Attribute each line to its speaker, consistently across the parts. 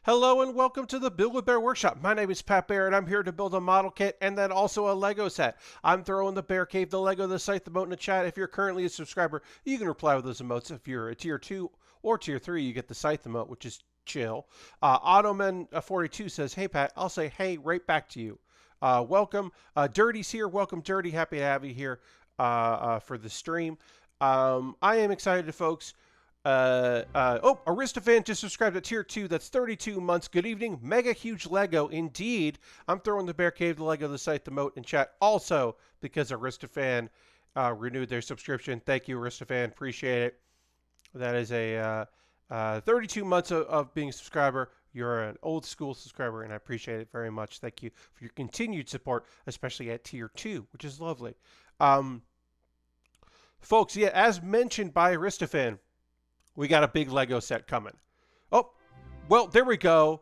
Speaker 1: Hello and welcome to the Build With Baer Workshop. My name is Pat Baer and I'm here to build a model kit and then also a Lego set. I'm throwing the Bear Cave, the Lego, the site, the emote in the chat. If you're currently a subscriber, you can reply with those emotes. If you're a tier 2 or tier 3, you get the site emote, which is chill. Ottoman42 says, hey Pat, I'll say hey right back to you. Welcome. Dirty's here. Welcome, Dirty. Happy to have you here for the stream. I am excited, folks. Aristofan just subscribed at tier 2. That's 32 months. Good evening. Mega huge Lego. Indeed. I'm throwing the Bear Cave, the Lego, the site, the moat in chat. Also, because Aristofan renewed their subscription. Thank you, Aristofan. Appreciate it. That is a 32 months of being a subscriber. You're an old school subscriber, and I appreciate it very much. Thank you for your continued support, especially at tier 2, which is lovely. Folks, yeah, as mentioned by Aristofan, we got a big Lego set coming. Oh, well, there we go.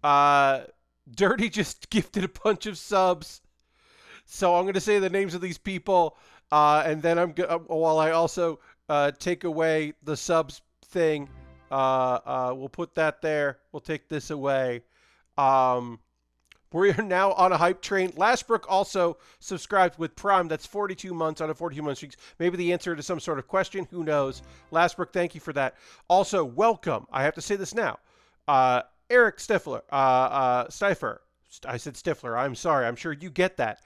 Speaker 1: Dirty just gifted a bunch of subs. So I'm going to say the names of these people, and then while I also take away the subs thing, we'll put that there. We'll take this away. We are now on a hype train. Lashbrook also subscribed with Prime. That's 42 months on a 42-month streak. Maybe the answer to some sort of question. Who knows? Lashbrook, thank you for that. Also, welcome. I have to say this now. Eric Stifler. Stifer. I said Stifler. I'm sorry. I'm sure you get that.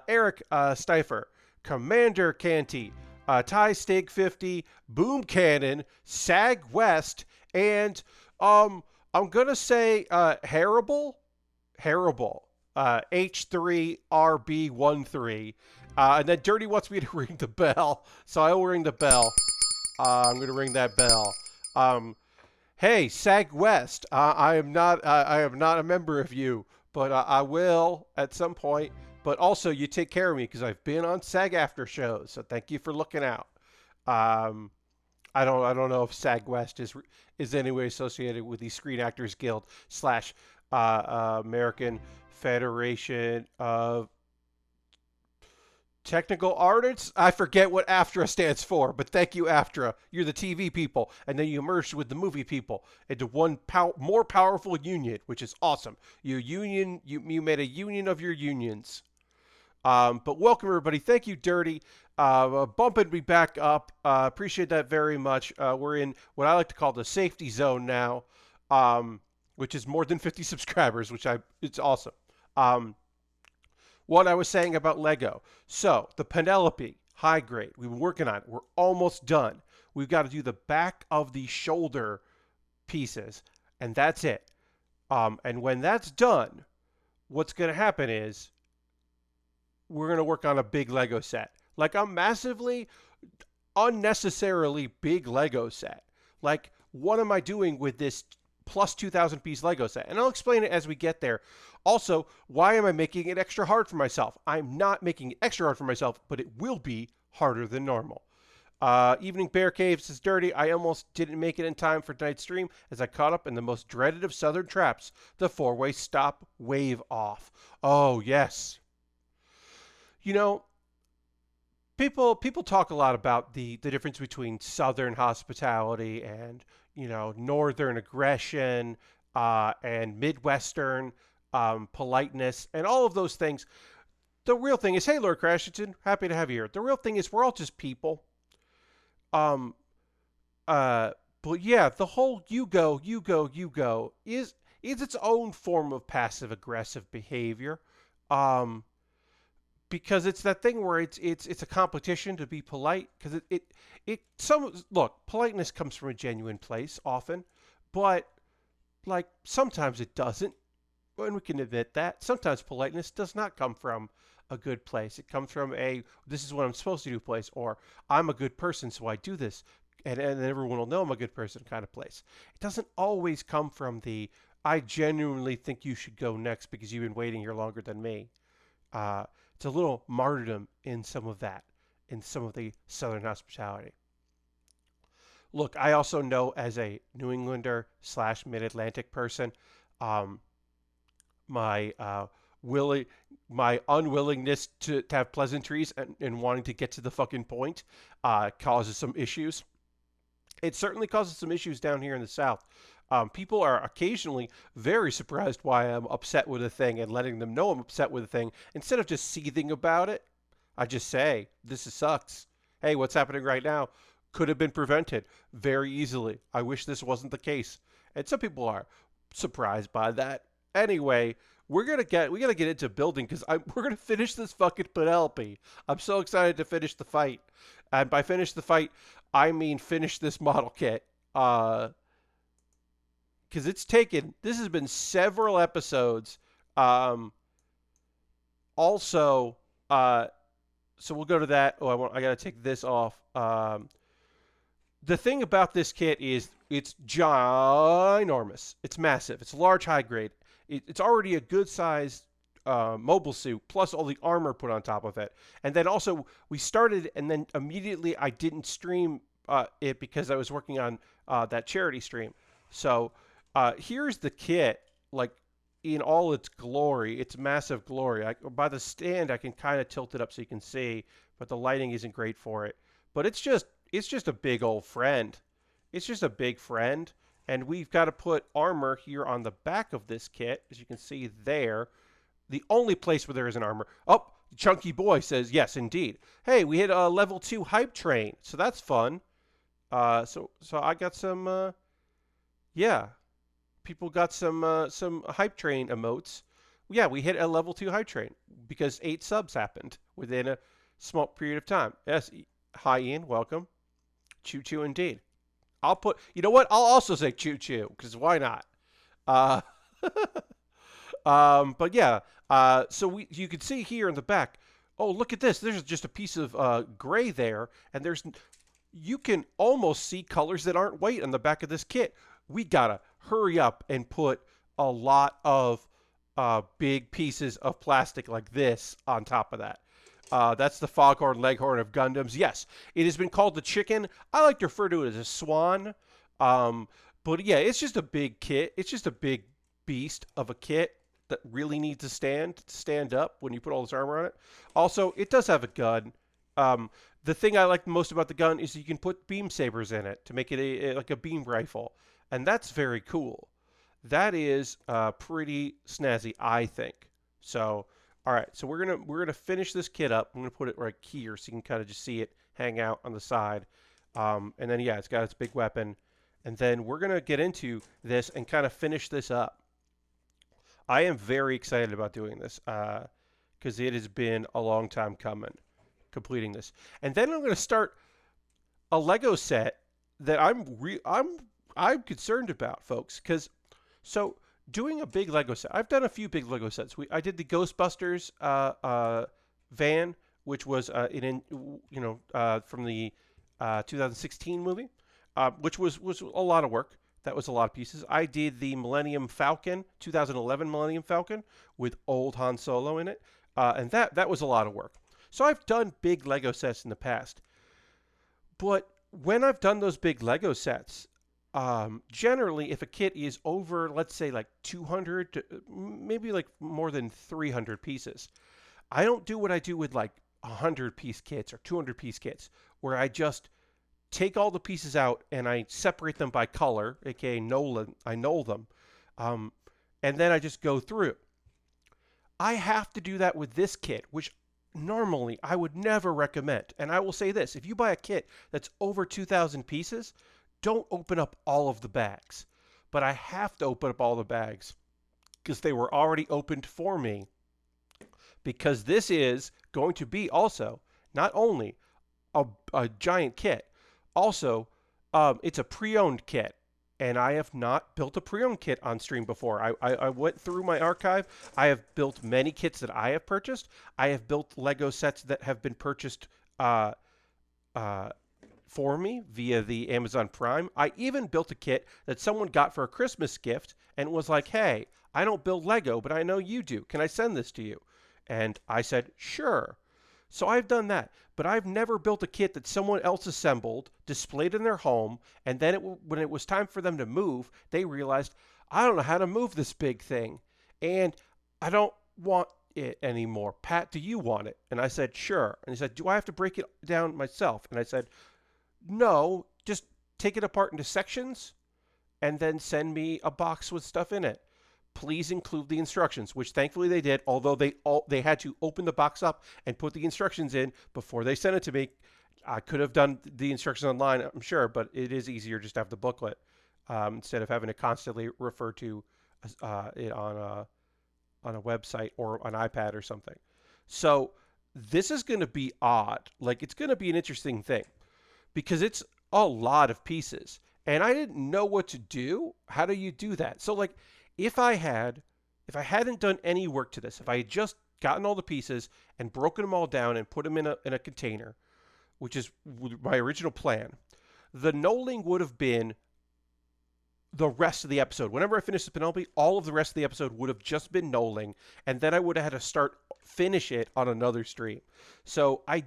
Speaker 1: Eric Stifer. Commander Canty. Ty Steak 50. Boom Cannon. Sag West. And I'm going to say Harrible. H3RB13. And then Dirty wants me to ring the bell, so I will ring the bell. I'm going to ring that bell. Hey, Sag West, I am not a member of you, but I will at some point. But also, you take care of me because I've been on SAG after shows, so thank you for looking out. I don't know if SAG West is any way associated with the Screen Actors Guild / American Federation of Technical Artists. I forget what AFTRA stands for, but thank you, AFTRA. You're the TV people, and then you merged with the movie people into one more powerful union, which is awesome. You made a union of your unions. But welcome, everybody. Thank you, Dirty. Bumping me back up. Appreciate that very much. We're in what I like to call the safety zone now. Which is more than 50 subscribers, it's awesome. What I was saying about Lego. So, the Penelope high grade, we've been working on it. We're almost done. We've got to do the back of the shoulder pieces, and that's it. And when that's done, what's going to happen is we're going to work on a big Lego set. Like a massively, unnecessarily big Lego set. Like, what am I doing with this plus 2,000 piece Lego set? And I'll explain it as we get there. Also, why am I making it extra hard for myself? I'm not making it extra hard for myself, but it will be harder than normal. Evening Bear Cave says, Dirty, I almost didn't make it in time for tonight's stream as I caught up in the most dreaded of southern traps, the four-way stop wave off. Oh, yes. You know, people talk a lot about the difference between southern hospitality and northern aggression and Midwestern politeness and all of those things. The real thing is, hey, Lord Crashington, happy to have you here. The real thing is we're all just people. But yeah, the whole you go is its own form of passive aggressive behavior. Because it's that thing where it's a competition to be polite. Because look, politeness comes from a genuine place often, but like sometimes it doesn't, and we can admit that. Sometimes politeness does not come from a good place. It comes from this is what I'm supposed to do place, or I'm a good person, so I do this, and everyone will know I'm a good person kind of place. It doesn't always come from the I genuinely think you should go next because you've been waiting here longer than me. It's a little martyrdom in some of that, in some of the southern hospitality. Look, I also know as a New Englander / Mid-Atlantic person, my unwillingness to have pleasantries and wanting to get to the fucking point causes some issues. It certainly causes some issues down here in the South. People are occasionally very surprised why I'm upset with a thing and letting them know I'm upset with a thing. Instead of just seething about it, I just say, this sucks. Hey, what's happening right now could have been prevented very easily. I wish this wasn't the case. And some people are surprised by that. Anyway, we gotta get into building because we're gonna finish this fucking Penelope. I'm so excited to finish the fight, and by finish the fight, I mean finish this model kit. Because this has been several episodes. Also, so we'll go to that. Oh, I gotta take this off. The thing about this kit is it's ginormous. It's massive. It's large, high grade. It's already a good sized mobile suit, plus all the armor put on top of it. And then also we started, and then immediately I didn't stream it because I was working on that charity stream. So here's the kit, like in all its glory, its massive glory. By the stand, I can kind of tilt it up so you can see, but the lighting isn't great for it. But it's just a big old friend. It's just a big friend. And we've got to put armor here on the back of this kit, as you can see there. The only place where there is an armor. Oh, Chunky Boy says, yes, indeed. Hey, we hit a level 2 hype train, so that's fun. So I got some, yeah. People got some hype train emotes. Yeah, we hit a level 2 hype train because 8 subs happened within a small period of time. Yes, hi Ian, welcome. Choo choo indeed. You know what? I'll also say choo choo because why not? But yeah, so you can see here in the back. Oh, look at this. There's just a piece of gray there, and you can almost see colors that aren't white on the back of this kit. We gotta hurry up and put a lot of big pieces of plastic like this on top of that. That's the foghorn leghorn of Gundams. Yes, it has been called the chicken. I like to refer to it as a swan. But yeah, it's just a big kit. It's just a big beast of a kit that really needs to stand up when you put all this armor on it. Also, it does have a gun. The thing I like most about the gun is you can put beam sabers in it to make it like a beam rifle. And that's very cool. That is pretty snazzy, I think. So, all right. So we're gonna finish this kit up. I'm gonna put it right here so you can kind of just see it hang out on the side. And then yeah, it's got its big weapon. And then we're gonna get into this and kind of finish this up. I am very excited about doing this because it has been a long time coming, completing this. And then I'm gonna start a Lego set that I'm concerned about, folks, because doing a big Lego set. I've done a few big Lego sets. I did the Ghostbusters van, which was from the 2016 movie, which was a lot of work. That was a lot of pieces. I did the Millennium Falcon, 2011 Millennium Falcon, with old Han Solo in it, and that was a lot of work. So I've done big Lego sets in the past, but when I've done those big Lego sets, generally, if a kit is over, let's say like 200 to maybe like more than 300 pieces, I don't do what I do with like 100-piece kits or 200-piece kits, where I just take all the pieces out and I separate them by color, aka I null them, and then I just go through. I have to do that with this kit, which normally I would never recommend. And I will say this, if you buy a kit that's over 2,000 pieces, don't open up all of the bags. But I have to open up all the bags because they were already opened for me. Because this is going to be also not only a giant kit, also it's a pre-owned kit. And I have not built a pre-owned kit on stream before. I went through my archive. I have built many kits that I have purchased. I have built Lego sets that have been purchased for me via the Amazon Prime. I even built a kit that someone got for a Christmas gift and was like, hey, I don't build Lego, but I know you do. Can I send this to you? And I said, sure. So I've done that, but I've never built a kit that someone else assembled, displayed in their home, and then when it was time for them to move, they realized, I don't know how to move this big thing, and I don't want it anymore. Pat, do you want it? And I said, sure. And he said, do I have to break it down myself? And I said, no, just take it apart into sections, and then send me a box with stuff in it. Please include the instructions, which thankfully they did, although they had to open the box up and put the instructions in before they sent it to me. I could have done the instructions online, I'm sure, but it is easier just to have the booklet instead of having to constantly refer to it on a website or an iPad or something. So this is going to be odd. Like, it's going to be an interesting thing because it's a lot of pieces. And I didn't know what to do. How do you do that? So, like, if I hadn't done any work to this, if I had just gotten all the pieces and broken them all down and put them in a container, which is my original plan, the knolling would have been the rest of the episode. Whenever I finished the Penelope, all of the rest of the episode would have just been knolling, and then I would have had to finish it on another stream. So I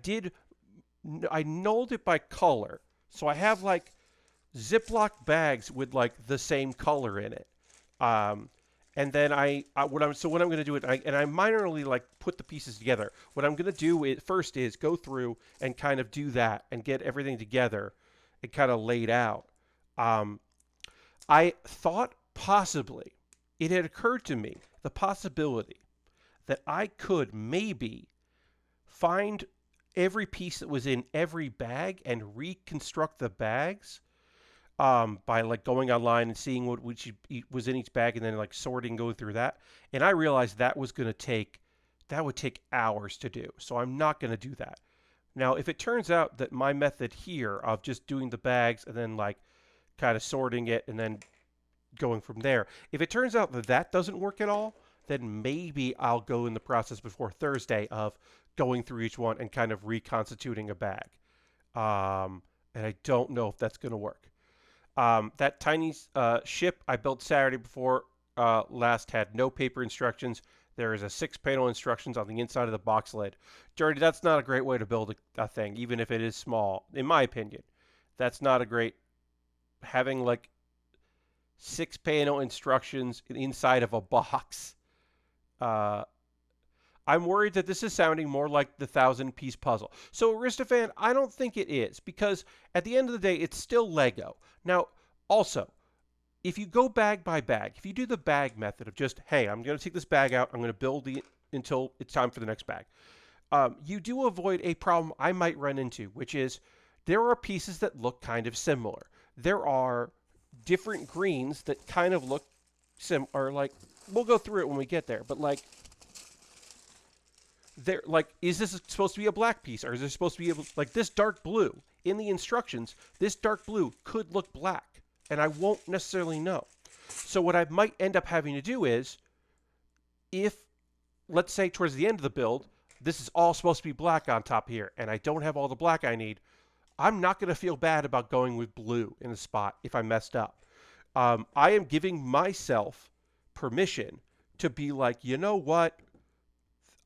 Speaker 1: knolled it by color. So I have like Ziploc bags with like the same color in it. And then what I'm going to do it, and I minorly like put the pieces together. What I'm going to do first is go through and kind of do that and get everything together and kind of laid out. I thought possibly it had occurred to me the possibility that I could maybe find every piece that was in every bag and reconstruct the bags by like going online and seeing what was in each bag and then like sorting, going through that. And I realized that would take hours to do. So I'm not going to do that. Now, if it turns out that my method here of just doing the bags and then like kind of sorting it and then going from there, if it turns out that that doesn't work at all, then maybe I'll go in the process before Thursday of going through each one and kind of reconstituting a bag. And I don't know if that's going to work. That tiny ship I built Saturday before last had no paper instructions. There is a 6-panel instructions on the inside of the box lid. Jordy, that's not a great way to build a thing, even if it is small, in my opinion. That's not a great, having like 6-panel instructions inside of a box. I'm worried that this is sounding more like the 1,000-piece puzzle. So, Aristophan, I don't think it is, because at the end of the day, it's still Lego. Now, also, if you go bag by bag, if you do the bag method of just, hey, I'm going to take this bag out, I'm going to build until it's time for the next bag, you do avoid a problem I might run into, which is there are pieces that look kind of similar. There are different greens that kind of look similar. Like, we'll go through it when we get there, but like, is this supposed to be a black piece, or is this supposed to be like this dark blue? In the instructions, this dark blue could look black, and I won't necessarily know. So what I might end up having to do is, if, let's say towards the end of the build, this is all supposed to be black on top here, and I don't have all the black I need, I'm not going to feel bad about going with blue in a spot if I messed up. I am giving myself permission to be like, you know what?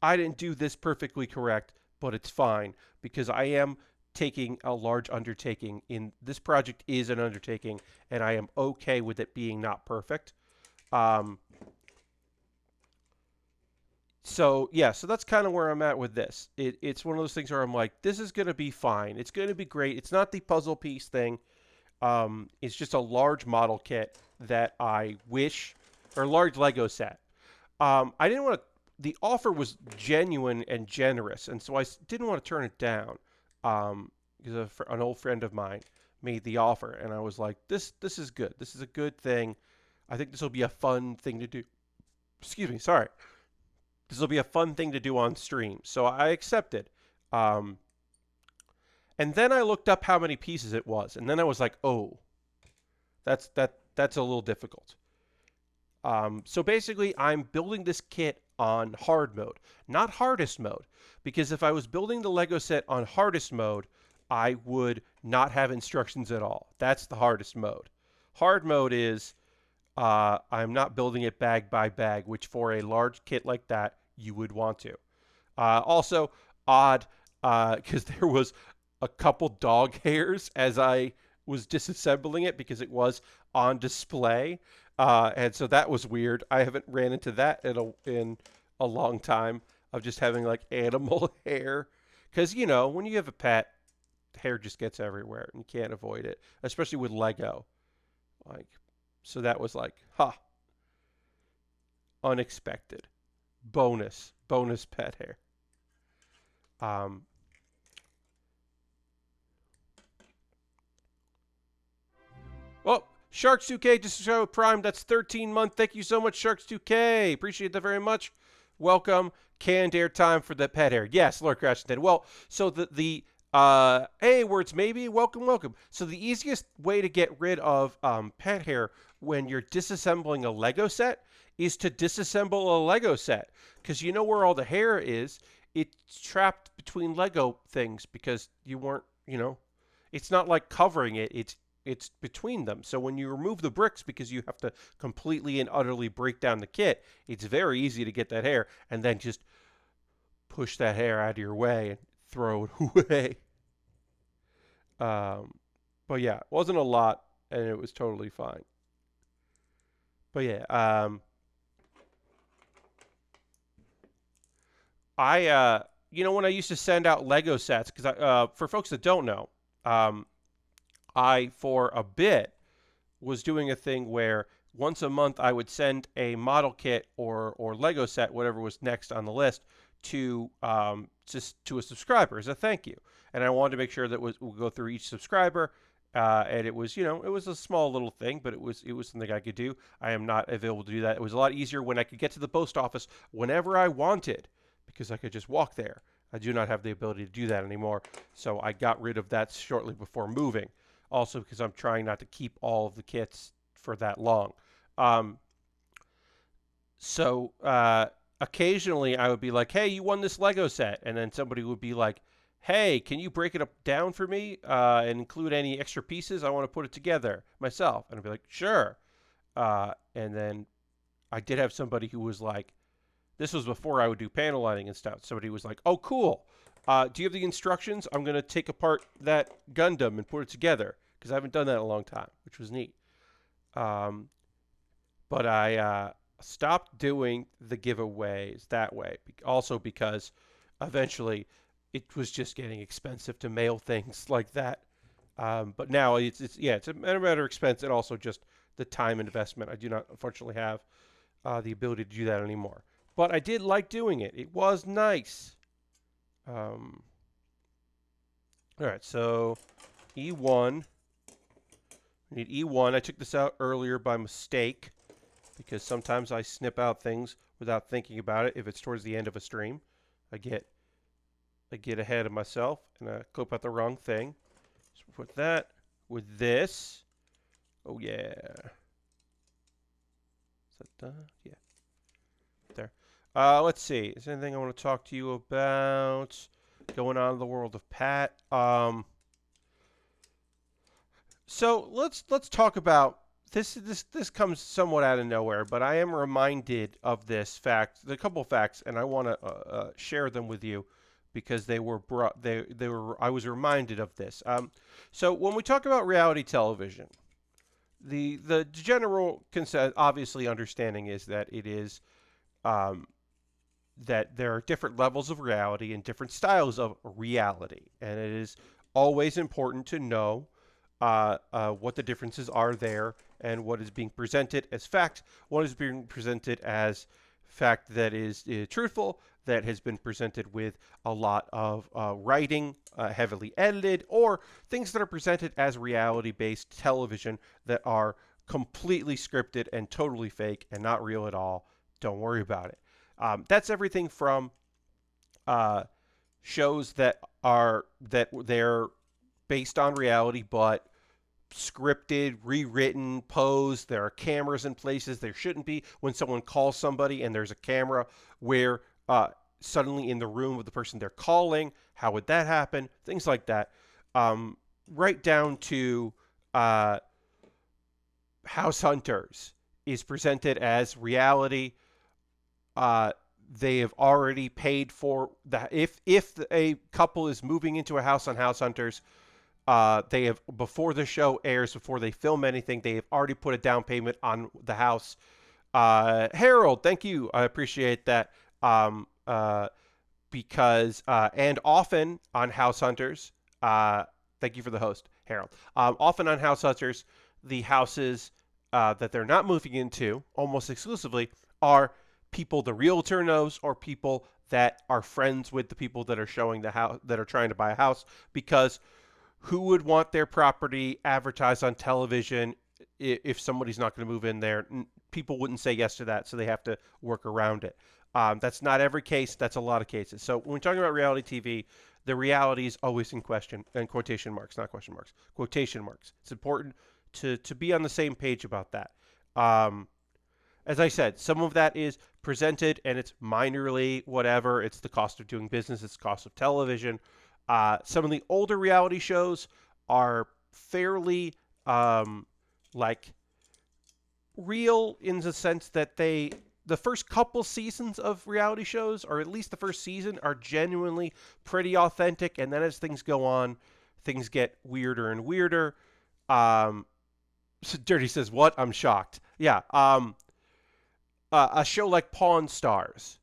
Speaker 1: I didn't do this perfectly correct, but it's fine, because I am taking a large undertaking. This project is an undertaking, and I am okay with it being not perfect. So that's kind of where I'm at with this. It's one of those things where I'm like, this is going to be fine. It's going to be great. It's not the puzzle piece thing. It's just a large model kit that I wish, or a large Lego set. I didn't want to. The offer was genuine and generous, and so I didn't want to turn it down. Because an old friend of mine made the offer, and I was like, this is good. This is a good thing. I think this will be a fun thing to do. Excuse me, sorry. This will be a fun thing to do on stream. So I accepted. And then I looked up how many pieces it was, and then I was like, oh, that's a little difficult. So basically, I'm building this kit on hard mode, not hardest mode, because if I was building the Lego set on hardest mode, I would not have instructions at all. That's the hardest mode. Hard mode is I'm not building it bag by bag, which for a large kit like that, you would want to. Also, odd, because there was a couple dog hairs as I was disassembling it because it was on display. And so that was weird. I haven't ran into that in a long time of just having like animal hair. Because, when you have a pet, hair just gets everywhere and you can't avoid it, especially with Lego. So that was like, unexpected. Bonus pet hair. Um, oh, Sharks 2K just showed Prime. That's 13-month. Thank you so much, Sharks 2K. Appreciate that very much. Welcome. Canned airtime for the pet hair. Yes, Lord Crashington. Well, so the hey, words maybe. Welcome. So the easiest way to get rid of pet hair when you're disassembling a Lego set is to disassemble a Lego set, because you know where all the hair is. It's trapped between Lego things because you weren't, it's not like covering it. It's between them. So when you remove the bricks, because you have to completely and utterly break down the kit, it's very easy to get that hair and then just push that hair out of your way and throw it away. But yeah, it wasn't a lot, and it was totally fine. But yeah, when I used to send out Lego sets, because for folks that don't know, I for a bit was doing a thing where once a month I would send a model kit or Lego set, whatever was next on the list, to just to a subscriber as a thank you. And I wanted to make sure that we'll go through each subscriber. And it was, it was a small little thing, but it was something I could do. I am not available to do that. It was a lot easier when I could get to the post office whenever I wanted, because I could just walk there. I do not have the ability to do that anymore. So I got rid of that shortly before moving. Also because I'm trying not to keep all of the kits for that long. So occasionally I would be like, hey, you won this Lego set. And then somebody would be like, hey, can you break it up down for me and include any extra pieces? I want to put it together myself. And I'd be like, sure. And then I did have somebody who was like, this was before I would do panel lighting and stuff. Somebody was like, oh, cool. Do you have the instructions? I'm going to take apart that Gundam and put it together, because I haven't done that in a long time, which was neat. But I stopped doing the giveaways that way, also because eventually it was just getting expensive to mail things like that. But now it's a matter of expense and also just the time investment. I do not, unfortunately, have the ability to do that anymore. But I did like doing it. It was nice. All right, so E1. We need E1. I took this out earlier by mistake, because sometimes I snip out things without thinking about it. If it's towards the end of a stream, I get ahead of myself and I clip out the wrong thing. So put that with this. Oh yeah. Is that done? Yeah. There. Let's see. Is there anything I want to talk to you about going on in the world of Pat? So let's talk about this. This comes somewhat out of nowhere, but I am reminded of this fact, a couple of facts, and I want to share them with you because they were brought. They were. I was reminded of this. So when we talk about reality television, the general consent, obviously understanding is that it is that there are different levels of reality and different styles of reality, and it is always important to know what the differences are there and what is being presented as fact, what is being presented as fact that is truthful, that has been presented with a lot of writing, heavily edited, or things that are presented as reality-based television that are completely scripted and totally fake and not real at all. Don't worry about it. That's everything from shows that they're based on reality but scripted, rewritten, posed. There are cameras in places there shouldn't be. When someone calls somebody and there's a camera where suddenly in the room with the person they're calling, how would that happen? Things like that. Right down to House Hunters is presented as reality. They have already paid for that. If a couple is moving into a house on House Hunters, they have, before the show airs, before they film anything, they have already put a down payment on the house. Harold, thank you. I appreciate that. Because and often on House Hunters, thank you for the host, Harold. Often on House Hunters, the houses that they're not moving into almost exclusively are people the realtor knows or people that are friends with the people that are showing the house, that are trying to buy a house, because who would want their property advertised on television if somebody's not going to move in there? People wouldn't say yes to that, so they have to work around it. That's not every case. That's a lot of cases. So when we're talking about reality TV, the reality is always in question, and quotation marks, not question marks, quotation marks. It's important to be on the same page about that. As I said, some of that is presented and it's minorly whatever. It's the cost of doing business. It's the cost of television. Some of the older reality shows are fairly like real in the sense that the first couple seasons of reality shows, or at least the first season, are genuinely pretty authentic. And then as things go on, things get weirder and weirder. So Dirty says, what? I'm shocked. Yeah. A show like Pawn Stars.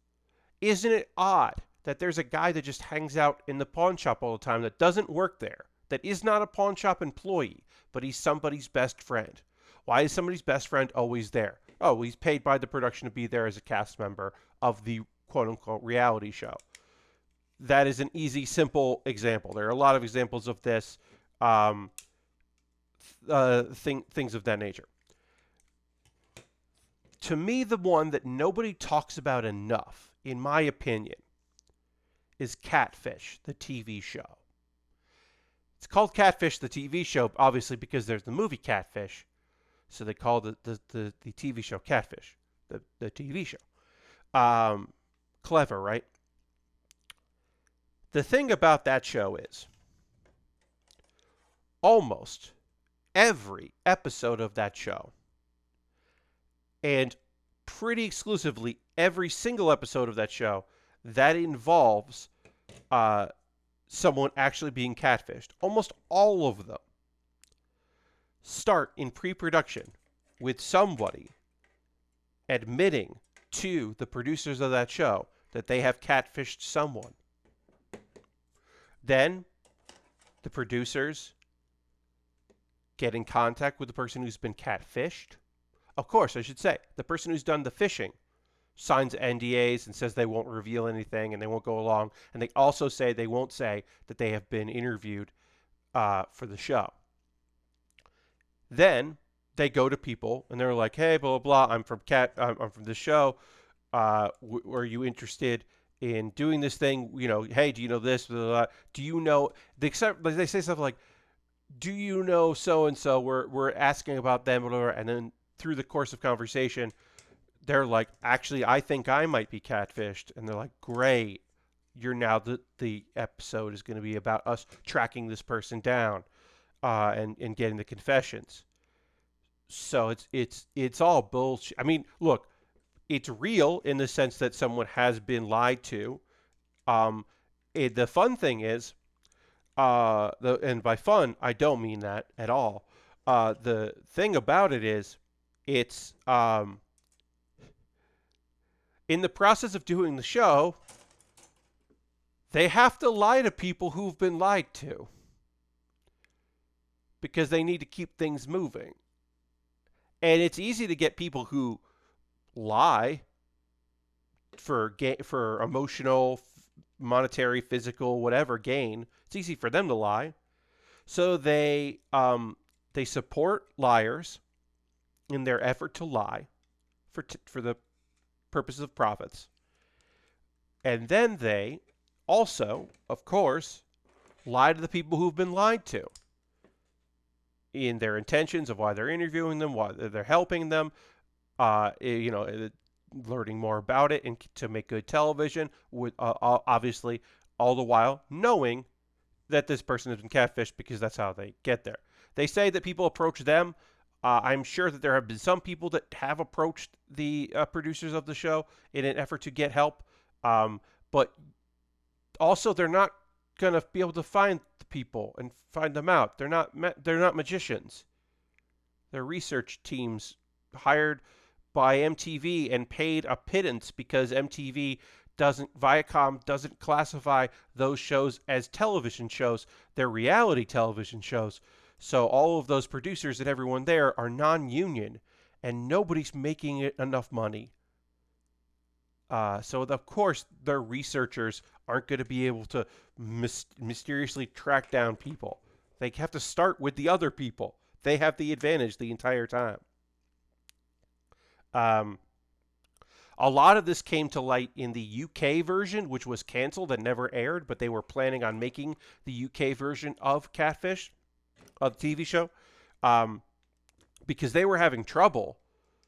Speaker 1: Isn't it odd that there's a guy that just hangs out in the pawn shop all the time that doesn't work there, that is not a pawn shop employee, but he's somebody's best friend? Why is somebody's best friend always there? Oh, he's paid by the production to be there as a cast member of the quote-unquote reality show. That is an easy, simple example. There are a lot of examples of this, things of that nature. To me, the one that nobody talks about enough, in my opinion, is Catfish, the TV show. It's called Catfish, the TV show, obviously because there's the movie Catfish. So they call the TV show Catfish, the TV show. Clever, right? The thing about that show is almost every episode of that show, and pretty exclusively every single episode of that show that involves someone actually being catfished, almost all of them start in pre-production with somebody admitting to the producers of that show that they have catfished someone. Then the producers get in contact with the person who's been catfished. Of course, I should say, the person who's done the phishing signs NDAs and says they won't reveal anything and they won't go along. And they also say they won't say that they have been interviewed for the show. Then they go to people and they're like, hey, blah, blah, blah, I'm from the show. Are you interested in doing this thing? You know, hey, do you know this? Blah, blah, blah. Do you know, they say stuff like, do you know so-and-so? We're asking about them, blah, blah, blah. And then through the course of conversation, they're like, actually, I think I might be catfished. And they're like, great. You're now the episode is going to be about us tracking this person down and getting the confessions. So it's all bullshit. I mean, look, it's real in the sense that someone has been lied to. The fun thing is, and by fun, I don't mean that at all. The thing about it is, it's in the process of doing the show, they have to lie to people who've been lied to because they need to keep things moving. And it's easy to get people who lie for emotional, monetary, physical, whatever gain. It's easy for them to lie. So they support liars in their effort to lie for the purposes of profits. And then they also, of course, lie to the people who've been lied to in their intentions of why they're interviewing them, why they're helping them, learning more about it and to make good television, with obviously all the while knowing that this person has been catfished because that's how they get there. They say that people approach them. I'm sure that there have been some people that have approached the producers of the show in an effort to get help, but also they're not going to be able to find the people and find them out. They're not magicians. They're research teams hired by MTV and paid a pittance because Viacom doesn't classify those shows as television shows. They're reality television shows. So all of those producers and everyone there are non-union. and nobody's making it enough money. So of course, their researchers aren't going to be able to mysteriously track down people. They have to start with the other people. They have the advantage the entire time. Um, a lot of this came to light in the UK version, which was canceled and never aired, but they were planning on making the UK version of Catfish, of the TV show, because they were having trouble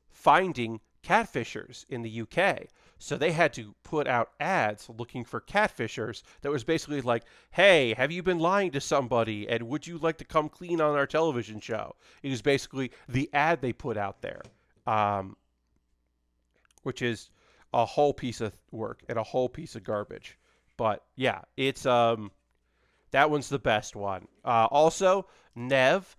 Speaker 1: finding catfishers in the UK. So they had to put out ads looking for catfishers that was basically like, hey, have you been lying to somebody? And would you like to come clean on our television show? It was basically the ad they put out there, which is a whole piece of work and a whole piece of garbage. But yeah, it's that one's the best one. Also, Nev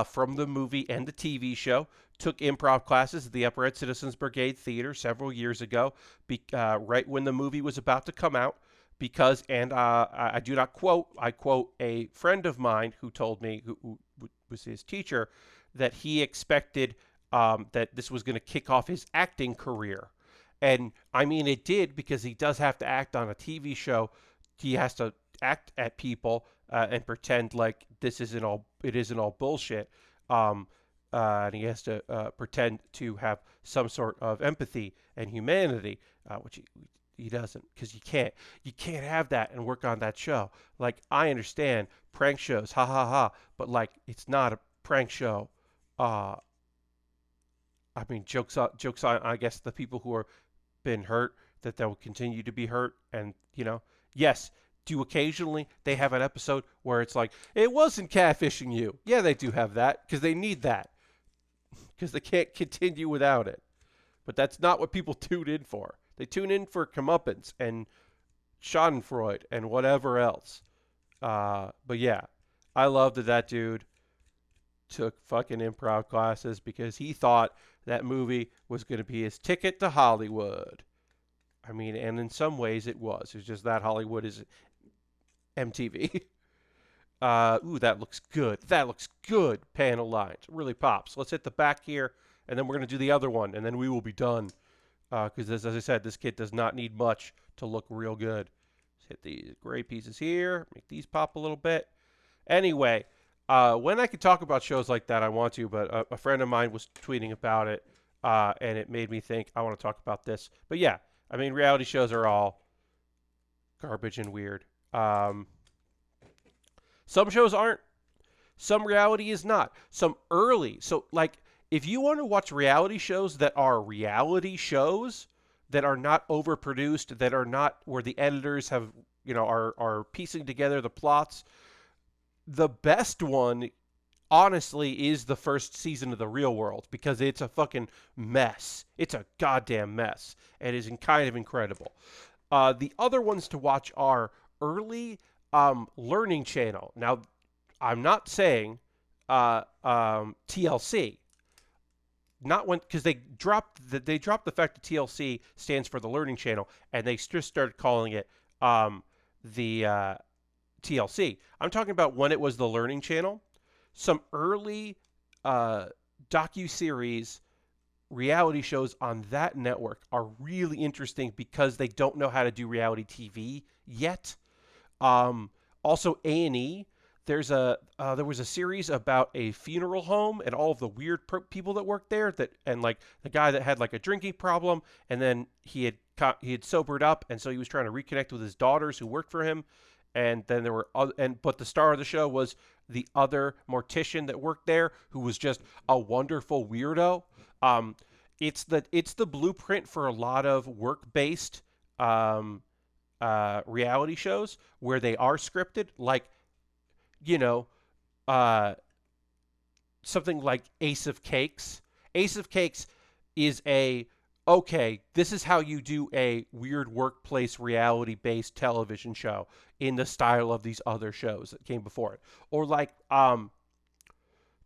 Speaker 1: from the movie and the TV show took improv classes at the Upper Ed Citizens Brigade Theater several years ago, right when the movie was about to come out. Because, and I do not quote, I quote a friend of mine who told me, who was his teacher, that he expected that this was going to kick off his acting career. And I mean, it did, because he does have to act on a TV show. He has to act at people and pretend like it isn't all bullshit. And he has to pretend to have some sort of empathy and humanity, which he doesn't, because you can't have that and work on that show. Like, I understand prank shows, ha ha ha, but like, it's not a prank show. I mean, jokes on, I guess, the people who are been hurt, that they'll continue to be hurt, and yes. Do occasionally they have an episode where it's like, it wasn't catfishing you? Yeah, they do have that, because they need that, because they can't continue without it. But that's not what people tune in for. They tune in for comeuppance and schadenfreude and whatever else. But yeah, I love that dude took fucking improv classes, because he thought that movie was going to be his ticket to Hollywood. I mean, and in some ways it was. It's just that Hollywood is MTV. Ooh, that looks good. That looks good. Panel lines. It really pops. Let's hit the back here, and then we're going to do the other one, and then we will be done. Because, as I said, this kit does not need much to look real good. Let's hit these gray pieces here. Make these pop a little bit. Anyway, when I could talk about shows like that, I want to, but a friend of mine was tweeting about it, and it made me think, I want to talk about this. But yeah, I mean, reality shows are all garbage and weird. Some shows aren't. Some reality is not. Some early. So, like, if you want to watch reality shows that are reality shows, that are not overproduced, that are not where the editors have, are piecing together the plots, the best one, honestly, is the first season of The Real World, because it's a fucking mess. It's a goddamn mess. And it is kind of incredible. The other ones to watch are early Learning Channel. Now, I'm not saying TLC. Not when, because they dropped the fact that TLC stands for the Learning Channel, and they just started calling it the TLC. I'm talking about when it was the Learning Channel. Some early docuseries reality shows on that network are really interesting, because they don't know how to do reality TV yet. Also, A&E. There was a series about a funeral home and all of the weird people that worked there, and like the guy that had like a drinking problem, and then he had sobered up, and so he was trying to reconnect with his daughters who worked for him, and then there were but the star of the show was the other mortician that worked there, who was just a wonderful weirdo. It's the blueprint for a lot of work-based reality shows where they are scripted, like, something like Ace of Cakes. Ace of Cakes is okay, this is how you do a weird workplace reality-based television show in the style of these other shows that came before it. Or like,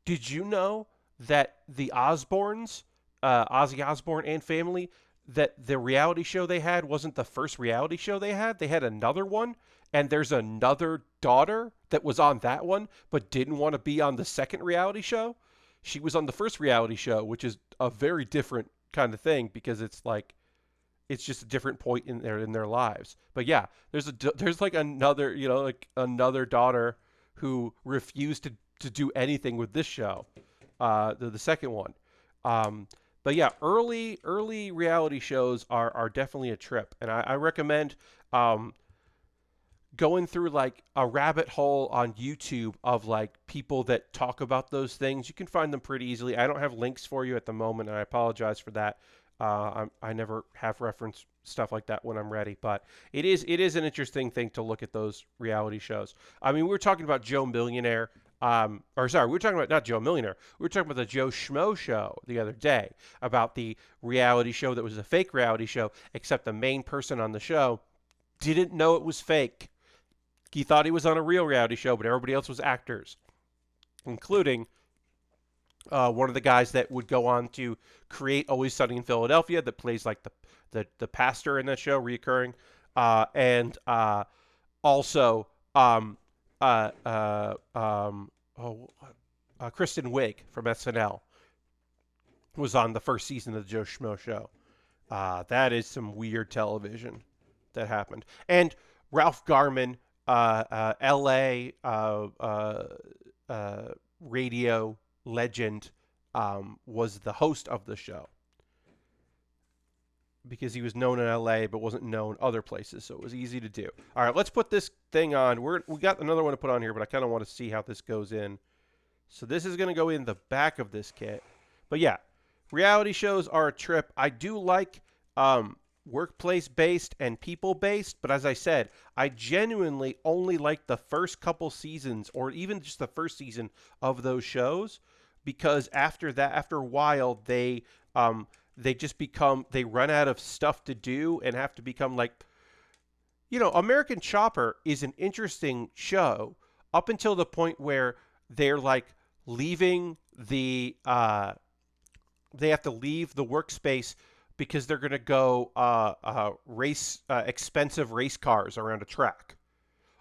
Speaker 1: did you know that the Osbournes, Ozzy Osbourne and family, that the reality show they had wasn't the first reality show they had? They had another one, and there's another daughter that was on that one but didn't want to be on the second reality show. She was on the first reality show, which is a very different kind of thing because it's like it's just a different point in their lives. But yeah, there's like another, you know, like another daughter who refused to do anything with this show, the second one. Um, but yeah, early reality shows are definitely a trip, and I recommend um, going through like a rabbit hole on YouTube of like people that talk about those things. You can find them pretty easily. I don't have links for you at the moment, and I apologize for that. I never have reference stuff like that when I'm ready, but it is an interesting thing to look at those reality shows. I mean, we were talking about Joe Millionaire, or sorry, we were talking about not Joe Millionaire. We were talking about the Joe Schmo show the other day about the reality show that was a fake reality show, except the main person on the show didn't know it was fake. He thought he was on a real reality show, but everybody else was actors, including one of the guys that would go on to create Always Sunny in Philadelphia, that plays like the pastor in that show, reoccurring, and also Kristen Wiig from SNL was on the first season of the Joe Schmo show. That is some weird television that happened. And Ralph Garman, L.A. Radio legend, was the host of the show because he was known in LA but wasn't known other places, so it was easy to do. All right, let's put this thing on. We got another one to put on here, but I kind of want to see how this goes in. So this is going to go in the back of this kit. But yeah, reality shows are a trip. I do like workplace-based and people-based, but as I said, I genuinely only like the first couple seasons or even just the first season of those shows, because after that, after a while, they just become, they run out of stuff to do and have to become like, you know, American Chopper is an interesting show up until the point where they're like leaving they have to leave the workspace because they're going to go race expensive race cars around a track.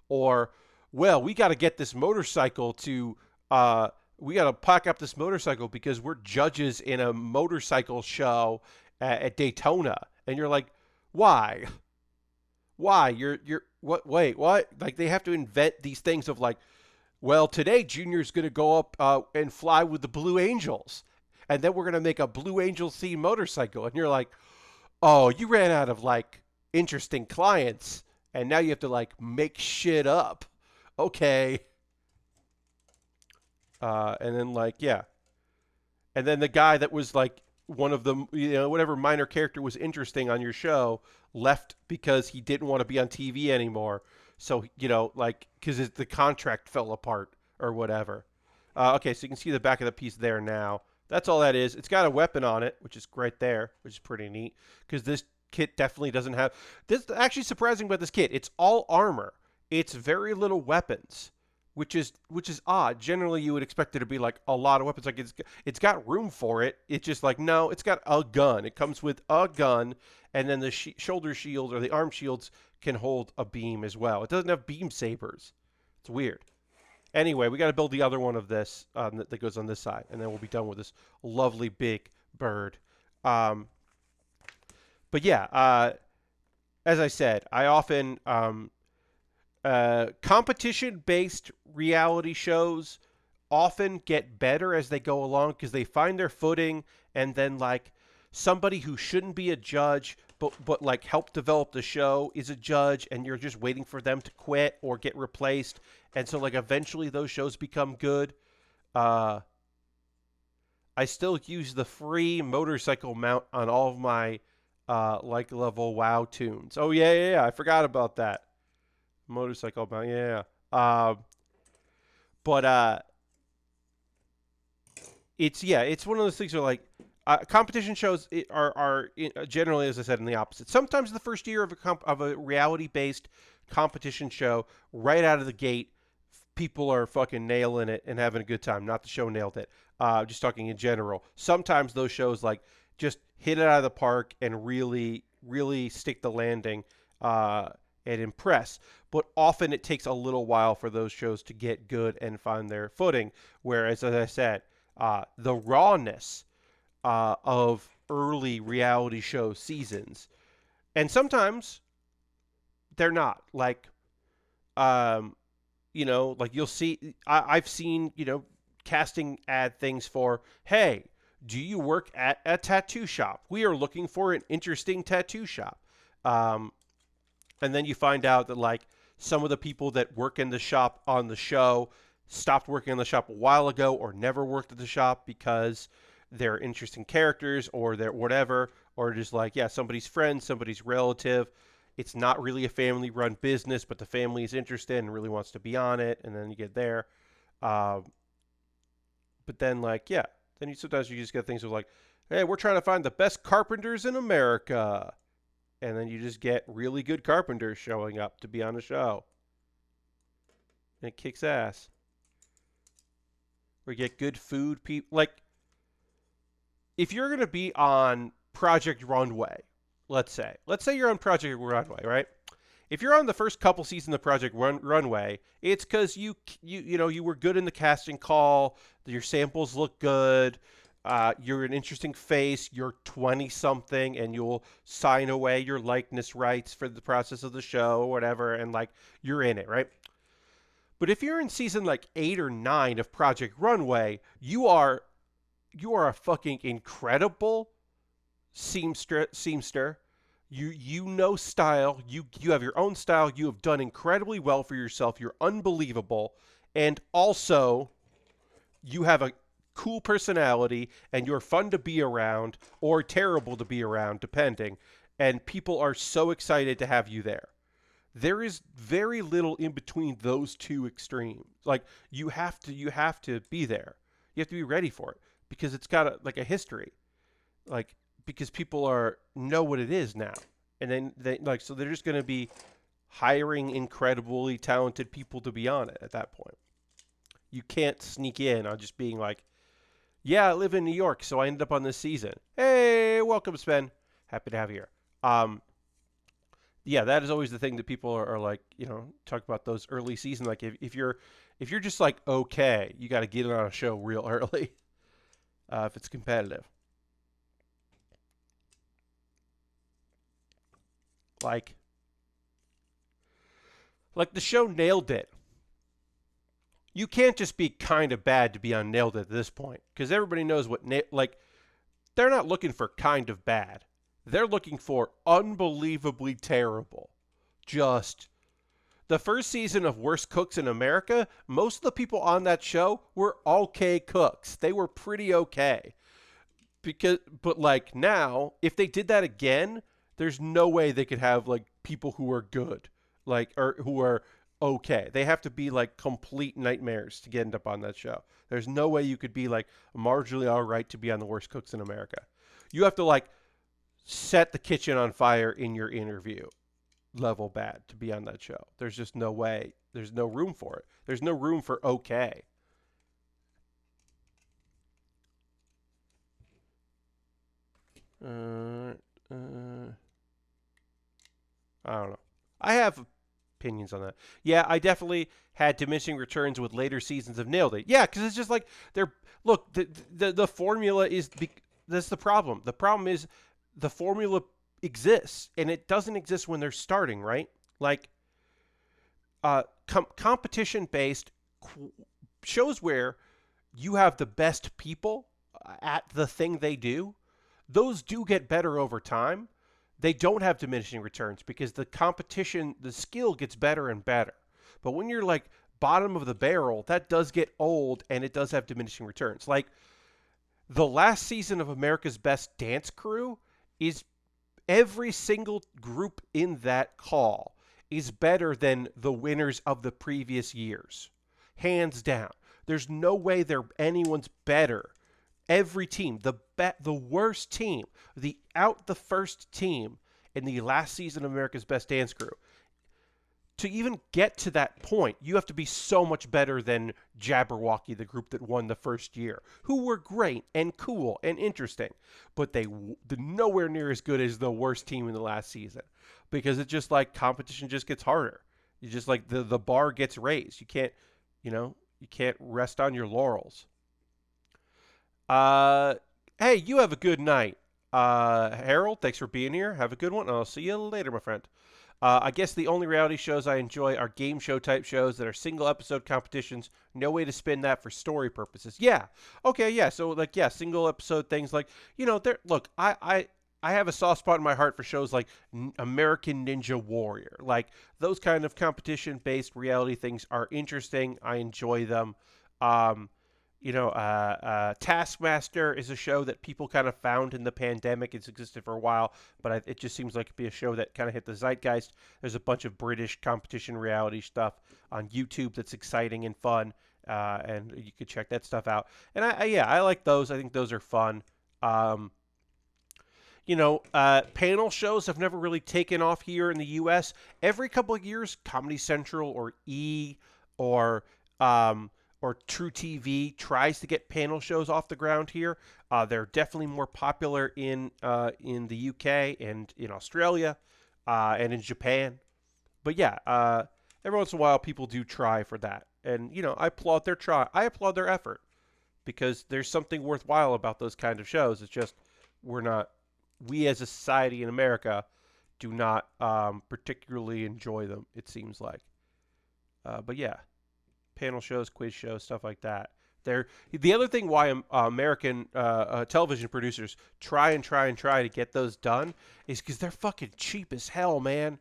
Speaker 1: Or, well, we got to get this motorcycle to we got to pack up this motorcycle because we're judges in a motorcycle show at Daytona. And you're like, why? Why? You're what? Wait, what? Like, they have to invent these things of like, well, today Junior's going to go up and fly with the Blue Angels. And then we're going to make a Blue Angel themed motorcycle. And you're like, oh, you ran out of like interesting clients. And now you have to like make shit up. Okay. And then like, yeah. And then the guy that was like one of the, you know, whatever minor character was interesting on your show left because he didn't want to be on TV anymore. So, you know, like, because the contract fell apart or whatever. Okay, so you can see the back of the piece there now. That's all that is. It's got a weapon on it, which is right there, which is pretty neat, because this kit definitely doesn't have... This actually surprising about this kit. It's all armor. It's very little weapons, which is odd. Generally, you would expect it to be like a lot of weapons. Like it's got room for it. It's just like, no, it's got a gun. It comes with a gun, and then the shoulder shield or the arm shields can hold a beam as well. It doesn't have beam sabers. It's weird. Anyway, we got to build the other one of this that goes on this side, and then we'll be done with this lovely big bird. But yeah, as I said, I often competition-based reality shows often get better as they go along because they find their footing, and then like somebody who shouldn't be a judge but like help develop the show is a judge, and you're just waiting for them to quit or get replaced. And so like eventually those shows become good. I still use the free motorcycle mount on all of my like level WoW tunes. Oh yeah, I forgot about that. Motorcycle mount, yeah. But it's one of those things where like competition shows are generally, as I said, in the opposite. Sometimes the first year of a reality-based competition show, right out of the gate, people are fucking nailing it and having a good time. Not the show nailed it. Just talking in general. Sometimes those shows like just hit it out of the park and really, really stick the landing and impress. But often it takes a little while for those shows to get good and find their footing. Whereas, as I said, the rawness of early reality show seasons. And sometimes they're not. Like, um, like you'll see, I've seen, casting ad things for, hey, do you work at a tattoo shop? We are looking for an interesting tattoo shop. Um, and then you find out that, like, some of the people that work in the shop on the show stopped working in the shop a while ago or never worked at the shop because they're interesting characters or they're whatever, or just like, yeah, somebody's friend, somebody's relative. It's not really a family run business, but the family is interested and really wants to be on it. And then you get there. Um, but then, like, yeah, then sometimes you just get things of like, hey, we're trying to find the best carpenters in America. And then you just get really good carpenters showing up to be on the show. And it kicks ass. Or you get good food people. Like, if you're going to be on Project Runway, let's say you're on Project Runway, right? If you're on the first couple seasons of Project Runway, it's because you were good in the casting call. Your samples look good. You're an interesting face. You're 20-something, and you'll sign away your likeness rights for the process of the show or whatever, and like you're in it, right? But if you're in season like 8 or 9 of Project Runway, you are a fucking incredible seamster. You know style. You have your own style. You have done incredibly well for yourself. You're unbelievable. And also, you have a cool personality and you're fun to be around or terrible to be around, depending. And people are so excited to have you there. There is very little in between those two extremes. Like, you have to be there. You have to be ready for it because it's got a history. Like, because people know what it is now. And then so they're just going to be hiring incredibly talented people to be on it at that point. You can't sneak in on just being like, yeah, I live in New York, so I ended up on this season. Hey, welcome, Sven. Happy to have you here. Yeah, that is always the thing that people are like, talk about those early seasons. Like, if you're just like, okay, you got to get on a show real early if it's competitive. Like the show Nailed It. You can't just be kind of bad to be on Nailed It at this point, because everybody knows what they're not looking for kind of bad. They're looking for unbelievably terrible. Just the first season of Worst Cooks in America, most of the people on that show were okay cooks. They were pretty okay. But like now, if they did that again, there's no way they could have like people who are good, like, or who are okay. They have to be like complete nightmares to end up on that show. There's no way you could be like marginally all right to be on the Worst Cooks in America. You have to like set the kitchen on fire in your interview level bad to be on that show. There's just no way. There's no room for it. There's no room for okay. I don't know. I have opinions on that. Yeah, I definitely had diminishing returns with later seasons of Nailed It. Yeah, because it's just like the formula is that's the problem. The problem is the formula exists and it doesn't exist when they're starting, right? Like competition based shows where you have the best people at the thing they do, those do get better over time. They don't have diminishing returns because the competition, the skill gets better and better. But when you're like bottom of the barrel, that does get old and it does have diminishing returns. Like the last season of America's Best Dance Crew is every single group in that call is better than the winners of the previous years. Hands down. There's no way anyone's better. Every team, the worst team, the first team in the last season of America's Best Dance Crew. To even get to that point, you have to be so much better than Jabberwocky, the group that won the first year, who were great and cool and interesting, but they're nowhere near as good as the worst team in the last season, because it's just like competition just gets harder. You just like the bar gets raised. You can't rest on your laurels. Uh, hey, you have a good night. Harold, thanks for being here. Have a good one. I'll see you later, my friend. I guess the only reality shows I enjoy are game show type shows that are single episode competitions. No way to spin that for story purposes. Yeah. Okay. Yeah. So like, yeah, single episode things like there. Look, I have a soft spot in my heart for shows like American Ninja Warrior. Like those kind of competition based reality things are interesting. I enjoy them. Um, Taskmaster is a show that people kind of found in the pandemic. It's existed for a while, but it just seems like it'd be a show that kind of hit the zeitgeist. There's a bunch of British competition reality stuff on YouTube that's exciting and fun, and you could check that stuff out. And I like those. I think those are fun. Um, Panel shows have never really taken off here in the U.S. Every couple of years, Comedy Central or E or um, or True TV tries to get panel shows off the ground here. They're definitely more popular in the UK and in Australia and in Japan. But yeah, every once in a while, people do try for that, and I applaud their try. I applaud their effort because there's something worthwhile about those kind of shows. It's just we're not we as a society in America do not particularly enjoy them. It seems like, but yeah, panel shows, quiz shows, stuff like that. They're the other thing why American television producers try to get those done is because they're fucking cheap as hell, man.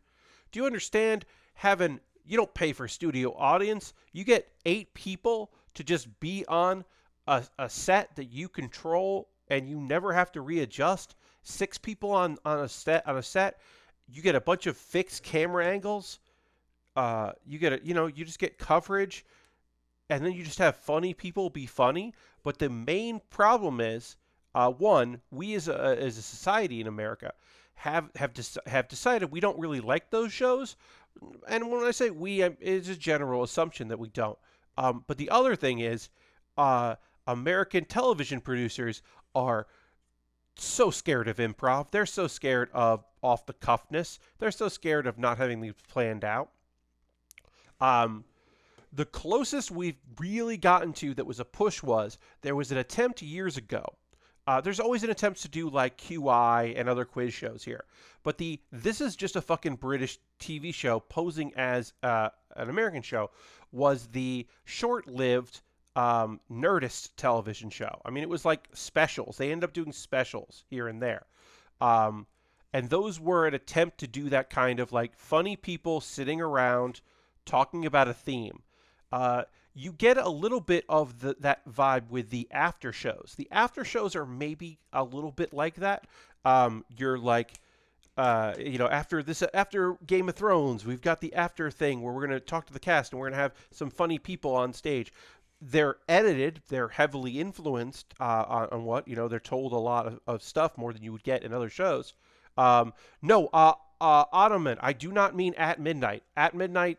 Speaker 1: Do you understand having you don't pay for studio audience. You get 8 people to just be on a set that you control and you never have to readjust. 6 people on a set. You get a bunch of fixed camera angles. You get you just get coverage, and then you just have funny people be funny. But the main problem is, one, we as a society in America have decided we don't really like those shows. And when I say we, it's a general assumption that we don't. But the other thing is, American television producers are so scared of improv. They're so scared of off the cuffness. They're so scared of not having these planned out. Um, the closest we've really gotten to that was a push was there was an attempt years ago. There's always an attempt to do like QI and other quiz shows here, but this is just a fucking British TV show posing as an American show was the short-lived Nerdist television show. I mean, it was like specials. They end up doing specials here and there. Um, and those were an attempt to do that kind of like funny people sitting around talking about a theme. You get a little bit of that vibe with the after shows. The after shows are maybe a little bit like that. You're like, after Game of Thrones, we've got the after thing where we're going to talk to the cast and we're going to have some funny people on stage. They're edited. They're heavily influenced on what they're told a lot of stuff more than you would get in other shows. No, Ottoman. I do not mean At Midnight. At Midnight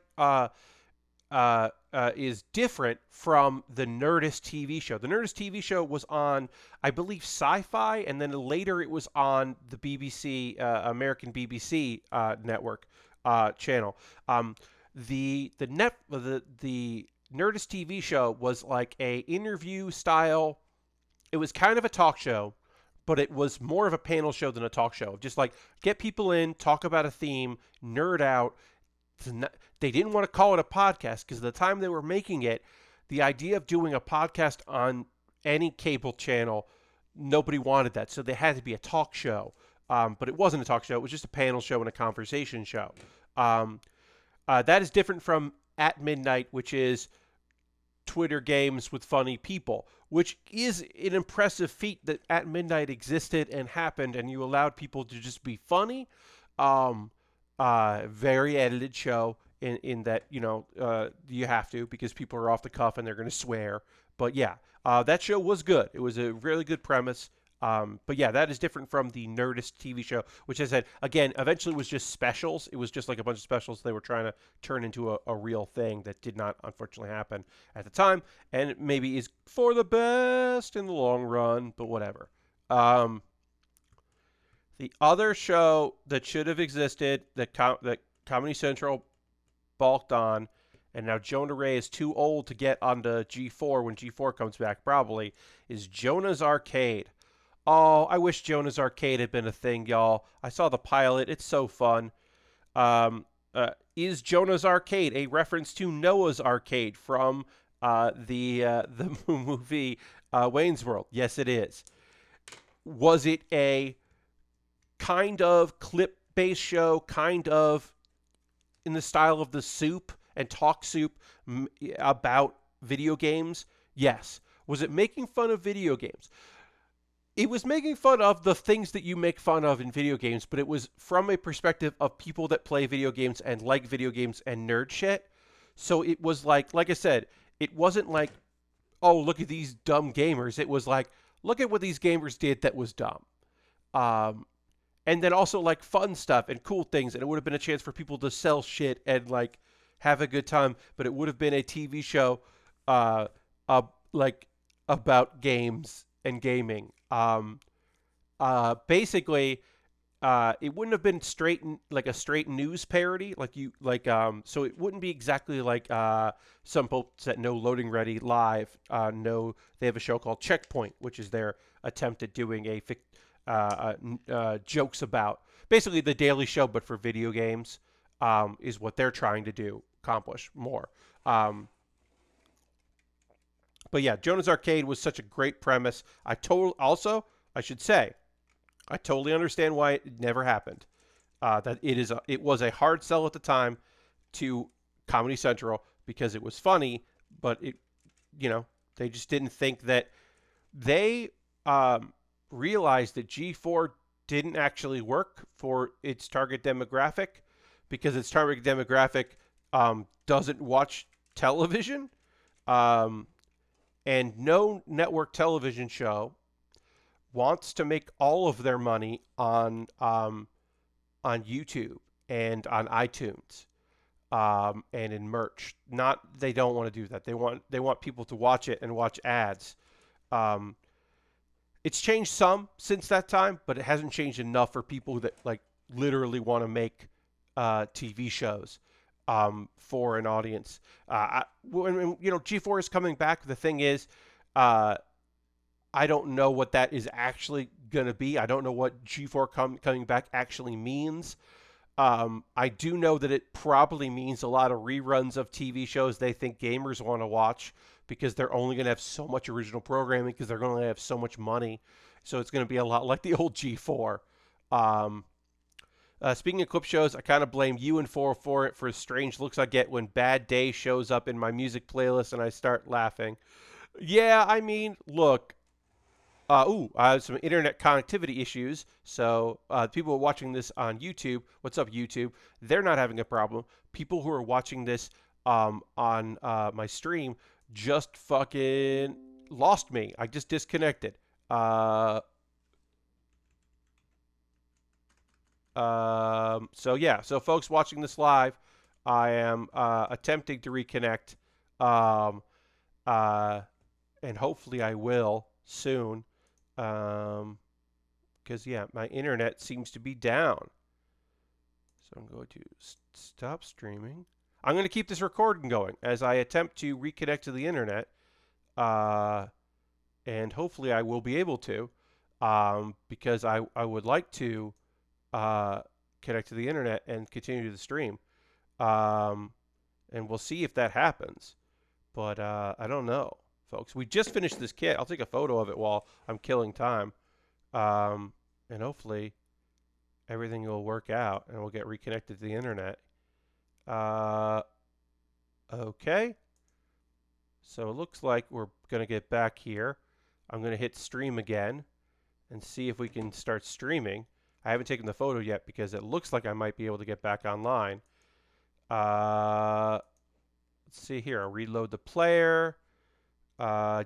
Speaker 1: is different from the Nerdist TV show. The Nerdist TV show was on, I believe, Sci-Fi, and then later it was on the BBC, American BBC network channel. The Nerdist TV show was like a interview style. It was kind of a talk show, but it was more of a panel show than a talk show. Just like get people in, talk about a theme, nerd out. They didn't want to call it a podcast because at the time they were making it, the idea of doing a podcast on any cable channel, nobody wanted that. So they had to be a talk show. But it wasn't a talk show. It was just a panel show and a conversation show. That is different from At Midnight, which is Twitter games with funny people, which is an impressive feat that At Midnight existed and happened, and you allowed people to just be funny. Very edited show in that you have to because people are off the cuff and they're going to swear. But yeah, that show was good. It was a really good premise. But yeah, that is different from the Nerdist TV show, which I said, again, eventually was just specials. It was just like a bunch of specials they were trying to turn into a real thing that did not, unfortunately, happen at the time. And it maybe is for the best in the long run, but whatever. The other show that should have existed that Comedy Central balked on and now Jonah Ray is too old to get onto G4 when G4 comes back, probably, is Jonah's Arcade. Oh, I wish Jonah's Arcade had been a thing, y'all. I saw the pilot. It's so fun. Is Jonah's Arcade a reference to Noah's Arcade from the movie Wayne's World? Yes, it is. Was it a kind of clip-based show, kind of in the style of The Soup and Talk Soup about video games? Yes. Was it making fun of video games? It was making fun of the things that you make fun of in video games, but it was from a perspective of people that play video games and like video games and nerd shit. So it was like I said, it wasn't like, oh, look at these dumb gamers. It was like, look at what these gamers did that was dumb. And then also like fun stuff and cool things. And it would have been a chance for people to sell shit and like have a good time. But it would have been a TV show like about games and gaming. Basically, it wouldn't have been like a straight news parody, so it wouldn't be exactly like some folks that know Loading Ready Live know they have a show called Checkpoint, which is their attempt at doing jokes about basically the Daily Show, but for video games, is what they're trying to accomplish more. But yeah, Jonah's Arcade was such a great premise. I should say, I totally understand why it never happened. It was a hard sell at the time to Comedy Central because it was funny, but they just didn't think that they realized that G4 didn't actually work for its target demographic because its target demographic doesn't watch television. And no network television show wants to make all of their money on YouTube and on iTunes and in merch. They don't want to do that. They want people to watch it and watch ads. It's changed some since that time, but it hasn't changed enough for people that like literally want to make TV shows for an audience. G4 is coming back. The thing is, I don't know what that is actually going to be. I don't know what G4 coming back actually means. I do know that it probably means a lot of reruns of TV shows they think gamers want to watch because they're only going to have so much original programming because they're going to have so much money. So it's going to be a lot like the old G4. Speaking of clip shows, I kind of blame you and 404 for the strange looks I get when Bad Day shows up in my music playlist and I start laughing. Yeah, I mean, look. I have some internet connectivity issues. So people watching this on YouTube, what's up, YouTube? They're not having a problem. People who are watching this on my stream just fucking lost me. I just disconnected. So folks watching this live, I am attempting to reconnect, and hopefully I will soon, because my internet seems to be down. So I'm going to stop streaming. I'm going to keep this recording going as I attempt to reconnect to the internet, and hopefully I will be able to, because I would like to connect to the internet and continue the stream. And we'll see if that happens. But I don't know, folks. We just finished this kit. I'll take a photo of it while I'm killing time. And hopefully everything will work out and we'll get reconnected to the internet. Okay. So it looks like we're going to get back here. I'm going to hit stream again and see if we can start streaming. I haven't taken the photo yet because it looks like I might be able to get back online. Let's see here. I'll reload the player.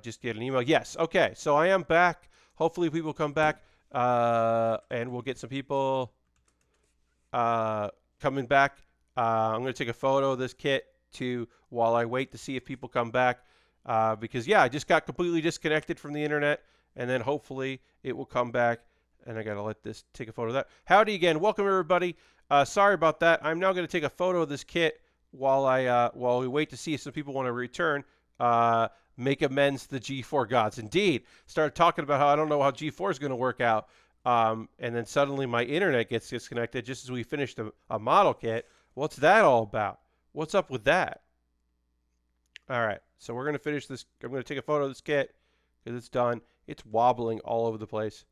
Speaker 1: Just get an email. Yes. Okay. So I am back. Hopefully people come back, and we'll get some people coming back. I'm going to take a photo of this kit while I wait to see if people come back, because I just got completely disconnected from the internet, and then hopefully it will come back. And I got to take a photo of that. Howdy again. Welcome, everybody. Sorry about that. I'm now going to take a photo of this kit while we wait to see if some people want to return, make amends to the G4 gods. Indeed, started talking about how I don't know how G4 is going to work out, and then suddenly my internet gets disconnected just as we finished a model kit. What's that all about? What's up with that? All right, so we're going to finish this. I'm going to take a photo of this kit because it's done. It's wobbling all over the place.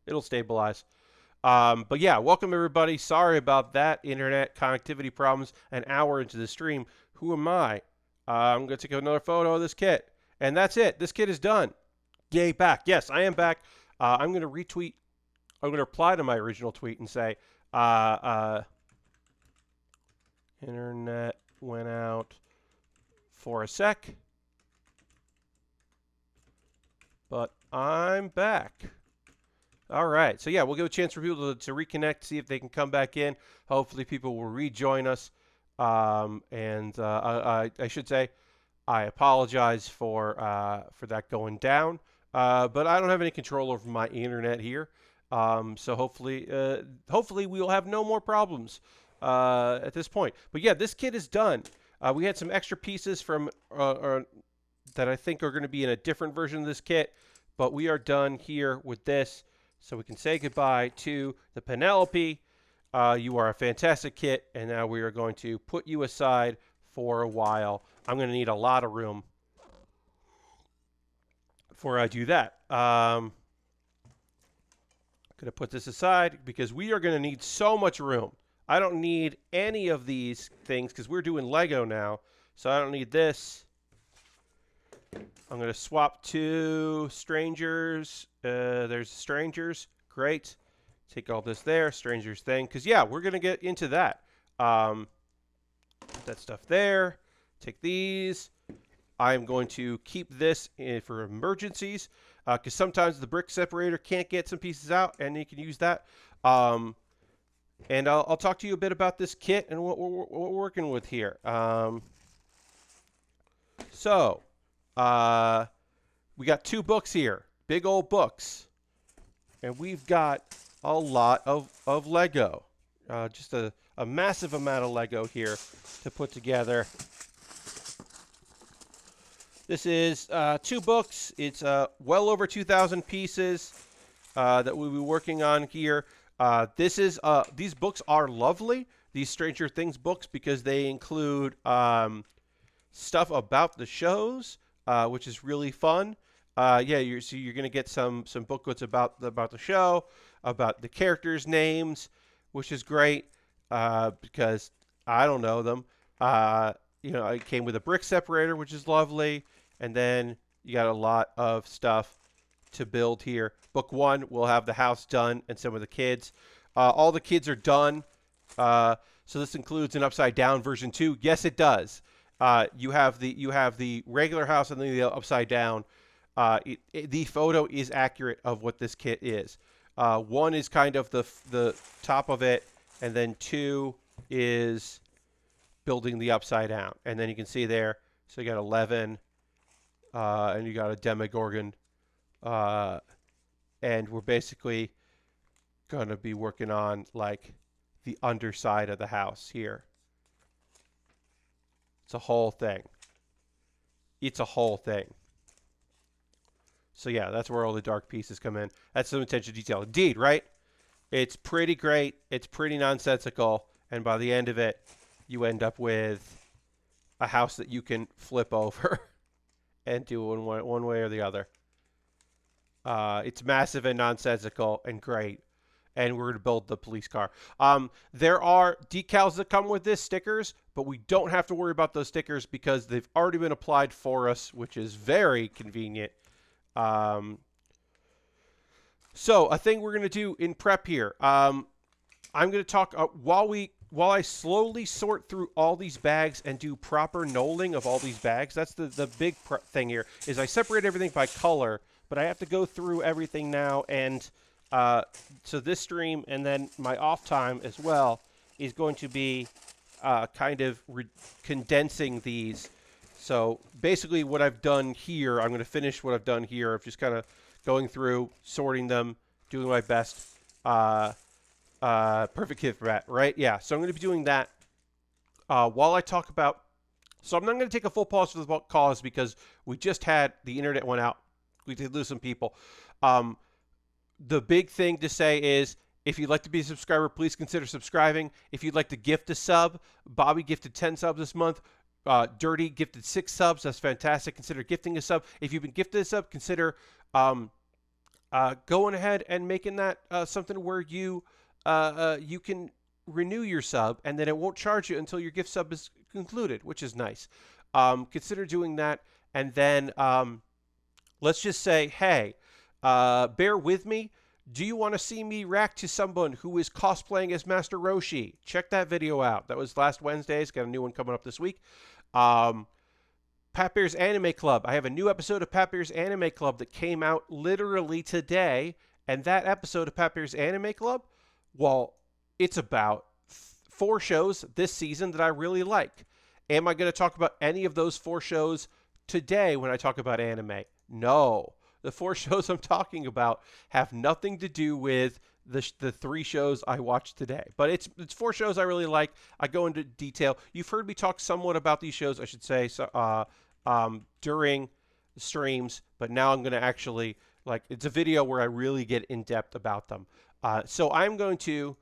Speaker 1: It'll stabilize. But yeah, welcome everybody. Sorry about that internet connectivity problems an hour into the stream. Who am I? I'm going to take another photo of this kit. And that's it. This kit is done. Yay, back. Yes, I am back. I'm going to retweet. I'm going to reply to my original tweet and say, internet went out for a sec, but I'm back. All right. So, yeah, we'll give a chance for people to reconnect, see if they can come back in. Hopefully, people will rejoin us. I should say I apologize for that going down. But I don't have any control over my internet here. So hopefully we will have no more problems at this point. But, yeah, this kit is done. We had some extra pieces from that I think are going to be in a different version of this kit. But we are done here with this. So we can say goodbye to the Penelope. You are a fantastic kit, and now we are going to put you aside for a while. I'm going to need a lot of room before I do that. I'm going to put this aside because we are going to need so much room. I don't need any of these things because we're doing Lego now, so I don't need this. I'm going to swap to strangers. There's strangers. Great. Take all this there. Strangers thing. Because, yeah, we're going to get into that. Put that stuff there. Take these. I'm going to keep this for emergencies. Because sometimes the brick separator can't get some pieces out. And you can use that. And I'll talk to you a bit about this kit and what we're working with here. We got 2 books here, big old books, and we've got a lot of Lego, just a massive amount of Lego here to put together. This is 2 books. It's well over 2,000 pieces that we'll be working on here. These books are lovely, these Stranger Things books, because they include stuff about the shows, which is really fun. You're going to get some booklets about the show, about the characters' names, which is great because I don't know them. It came with a brick separator, which is lovely, and then you got a lot of stuff to build here. Book 1 will have the house done and some of the kids. All the kids are done. So this includes an upside down version 2. Yes, it does. You have the regular house and then the upside down. The photo is accurate of what this kit is. 1 is kind of the top of it, and then 2 is building the upside down. And then you can see there, so you got 11, and you got a Demigorgon, and we're basically going to be working on like the underside of the house here. It's a whole thing. It's a whole thing. So yeah, that's where all the dark pieces come in. That's some attention to detail. Indeed, right? It's pretty great. It's pretty nonsensical. And by the end of it, you end up with a house that you can flip over and do one way or the other. It's massive and nonsensical and great. And we're going to build the police car. There are decals that come with this, stickers, but we don't have to worry about those stickers because they've already been applied for us, which is very convenient. So a thing we're going to do in prep here. I'm going to talk while I slowly sort through all these bags and do proper knolling of all these bags. That's the big thing here is I separate everything by color, but I have to go through everything now. And so this stream and then my off time as well is going to be kind of condensing these. So basically what I've done here, I'm going to finish what I've done here of just kind of going through, sorting them, doing my best. Perfect gift for that, right? Yeah, so I'm going to be doing that while I talk about. So I'm not going to take a full pause for the cause because we just had the internet went out. We did lose some people. Um, the big thing to say is if you'd like to be a subscriber, please consider subscribing. If you'd like to gift a sub, Bobby gifted 10 subs this month. Dirty gifted 6 subs. That's fantastic. Consider gifting a sub. If you've been gifted a sub, consider going ahead and making that something where you you can renew your sub, and then it won't charge you until your gift sub is concluded, which is nice. Consider doing that, and then let's just say, hey, bear with me. Do you want to see me react to someone who is cosplaying as Master Roshi? Check that video out. That was last Wednesday's. Got a new one coming up this week. Pat Bear's Anime Club. I have a new episode of Pat Bear's Anime Club that came out literally today. And that episode of Pat Bear's Anime Club, well, it's about 4 shows this season that I really like. Am I going to talk about any of those 4 shows today when I talk about anime? No. The 4 shows I'm talking about have nothing to do with the 3 shows I watched today. But it's 4 shows I really like. I go into detail. You've heard me talk somewhat about these shows, I should say, during streams. But now I'm going to actually, it's a video where I really get in depth about them. So I'm going to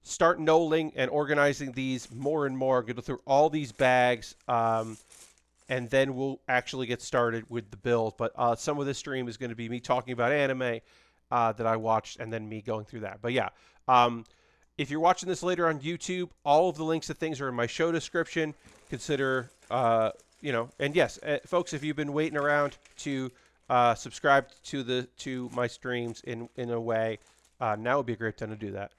Speaker 1: start knolling and organizing these more and more. I'm going to go through all these bags. And then we'll actually get started with the build. But some of this stream is going to be me talking about anime that I watched and then me going through that. But yeah, if you're watching this later on YouTube, all of the links to things are in my show description. Consider, and yes, folks, if you've been waiting around to subscribe to my streams in a way, now would be a great time to do that.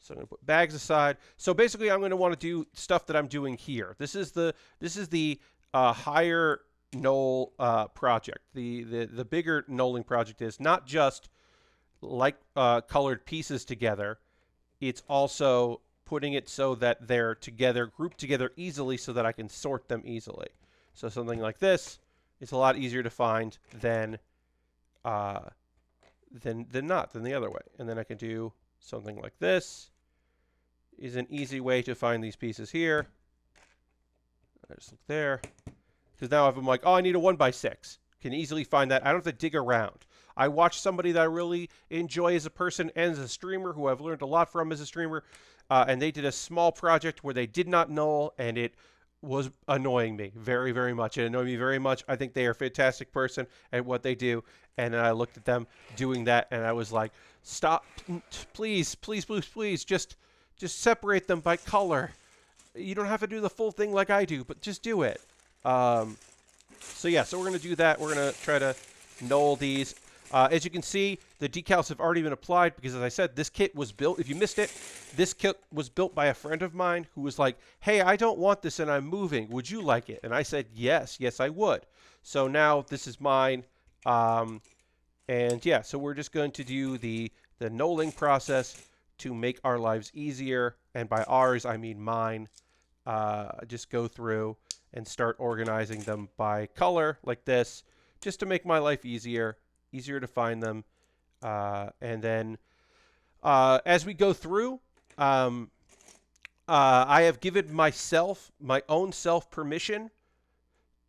Speaker 1: So I'm going to put bags aside. So basically, I'm going to want to do stuff that I'm doing here. This is the higher knoll project. The bigger knolling project is not just colored pieces together. It's also putting it so that they're together, grouped together easily, so that I can sort them easily. So something like this is a lot easier to find than the other way. And then I can do something like this. Is an easy way to find these pieces here. I just look there. Because now if I'm like, oh, I need a 1x6, can easily find that. I don't have to dig around. I watch somebody that I really enjoy as a person and as a streamer, who I've learned a lot from as a streamer, and they did a small project where they did not knoll, and it was annoying me very, very much. It annoyed me very much. I think they are a fantastic person at what they do, and I looked at them doing that, and I was like, stop, please, please, please, please, just separate them by color. You don't have to do the full thing like I do, but just do it. So yeah, so we're going to do that. We're going to try to knoll these. As you can see, the decals have already been applied because, as I said, this kit was built. If you missed it, this kit was built by a friend of mine who was like, hey, I don't want this and I'm moving. Would you like it? And I said, yes, I would. So now this is mine. And yeah, so we're just going to do the knolling process to make our lives easier. And by ours, I mean mine. Just go through and start organizing them by color like this, just to make my life easier to find them. And then as we go through, I have given myself, my own self, permission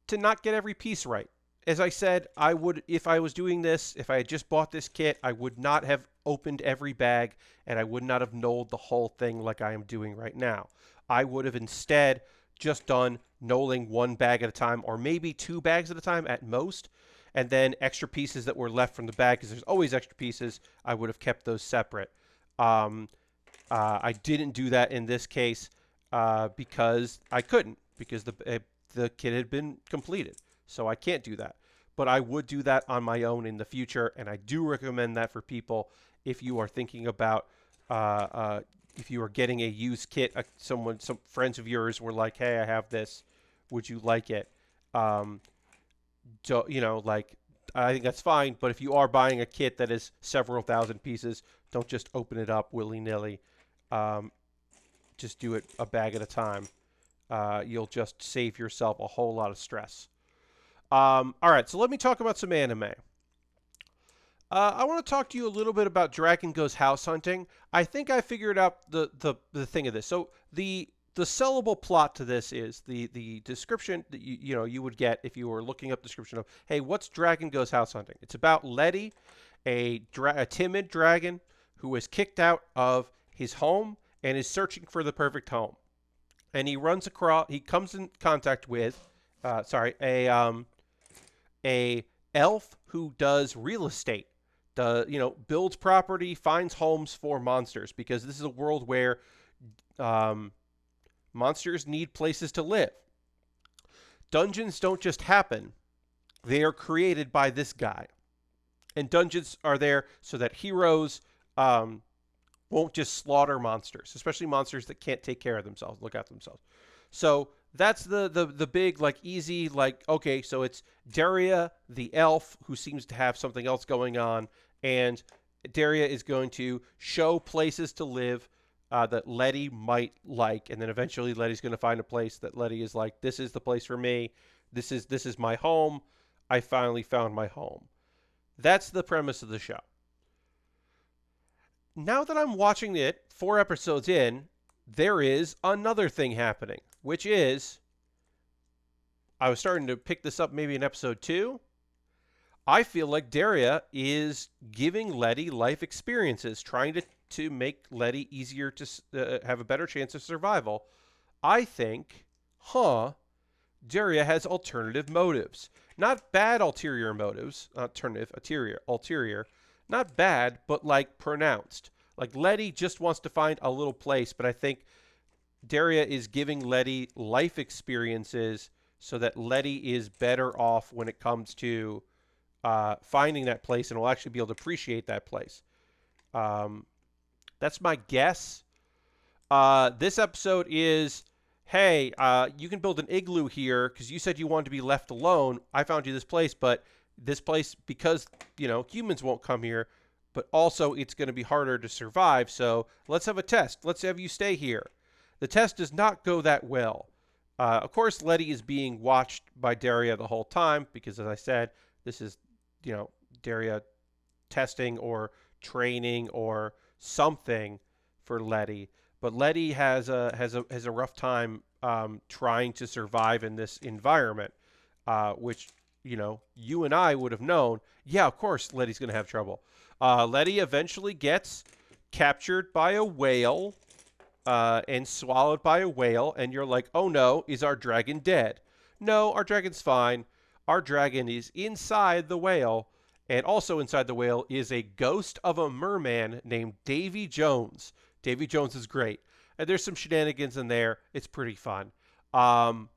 Speaker 1: to not get every piece right. As I said, I would, if I was doing this, if I had just bought this kit, I would not have opened every bag, and I would not have knolled the whole thing like I am doing right now. I would have instead just done knolling 1 bag at a time, or maybe 2 bags at a time at most, and then extra pieces that were left from the bag, because there's always extra pieces, I would have kept those separate. I didn't do that in this case because I couldn't, because the kit had been completed. So I can't do that. But I would do that on my own in the future, and I do recommend that for people if you are thinking about if you are getting a used kit. Some friends of yours were like, hey, I have this. Would you like it? I think that's fine. But if you are buying a kit that is several thousand pieces, don't just open it up willy-nilly. Just do it a bag at a time. You'll just save yourself a whole lot of stress. All right, so let me talk about some anime. I want to talk to you a little bit about Dragon Goes house hunting. I think I figured out the thing of this. So the sellable plot to this is the description that you would get if you were looking up description of, hey, what's Dragon Goes house hunting? It's about Letty, a timid dragon who was kicked out of his home and is searching for the perfect home. And he comes in contact with, a elf who does real estate, builds property, finds homes for monsters, because this is a world where monsters need places to live. Dungeons don't just happen, they are created by this guy. And dungeons are there so that heroes won't just slaughter monsters, especially monsters that can't take care of themselves, look after themselves. So that's the big, like, easy, like, okay, so it's Daria the elf who seems to have something else going on, and Daria is going to show places to live that Letty might like, and then eventually Letty's going to find a place that Letty is like, this is the place for me. This is my home. I finally found my home. That's the premise of the show. Now that I'm watching it 4 episodes in, there is another thing happening, which is, I was starting to pick this up maybe in episode 2. I feel like Daria is giving Letty life experiences, trying to make Letty easier to have a better chance of survival. I think, Daria has alternative motives. Not bad ulterior motives, ulterior. Not bad, but like pronounced. Like Letty just wants to find a little place, but I think Daria is giving Letty life experiences so that Letty is better off when it comes to finding that place, and will actually be able to appreciate that place. That's my guess. This episode is, hey, you can build an igloo here because you said you wanted to be left alone. I found you this place, but this place, because, humans won't come here, but also it's going to be harder to survive. So let's have a test. Let's have you stay here. The test does not go that well. Of course, Letty is being watched by Daria the whole time because, as I said, this is, Daria testing or training or something for Letty. But Letty has a rough time trying to survive in this environment, which, you and I would have known. Yeah, of course, Letty's going to have trouble. Letty eventually gets captured by a whale and swallowed by a whale, and you're like, oh no, is our dragon dead? No, our dragon's fine. Our dragon is inside the whale, and also inside the whale is a ghost of a merman named Davy Jones. Davy Jones is great. And there's some shenanigans in there. It's pretty fun. Also,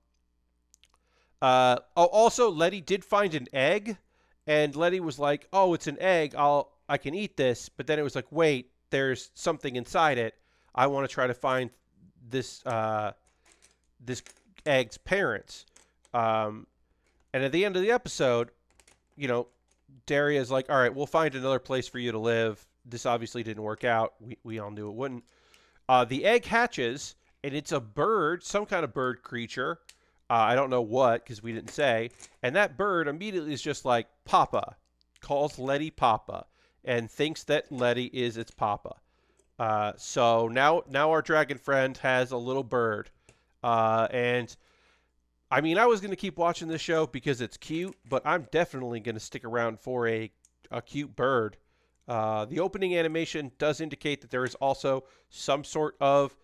Speaker 1: Letty did find an egg, and Letty was like, oh, it's an egg. I can eat this. But then it was like, wait, there's something inside it. I want to try to find this egg's parents. And at the end of the episode, Daria's like, all right, we'll find another place for you to live. This obviously didn't work out. We all knew it wouldn't. The egg hatches, and it's a bird, some kind of bird creature. I don't know what, because we didn't say. And that bird immediately is just like, Papa. Calls Letty Papa. And thinks that Letty is its Papa. So now our dragon friend has a little bird. And I mean, I was going to keep watching this show because it's cute, but I'm definitely going to stick around for a cute bird. The opening animation does indicate that there is also some sort of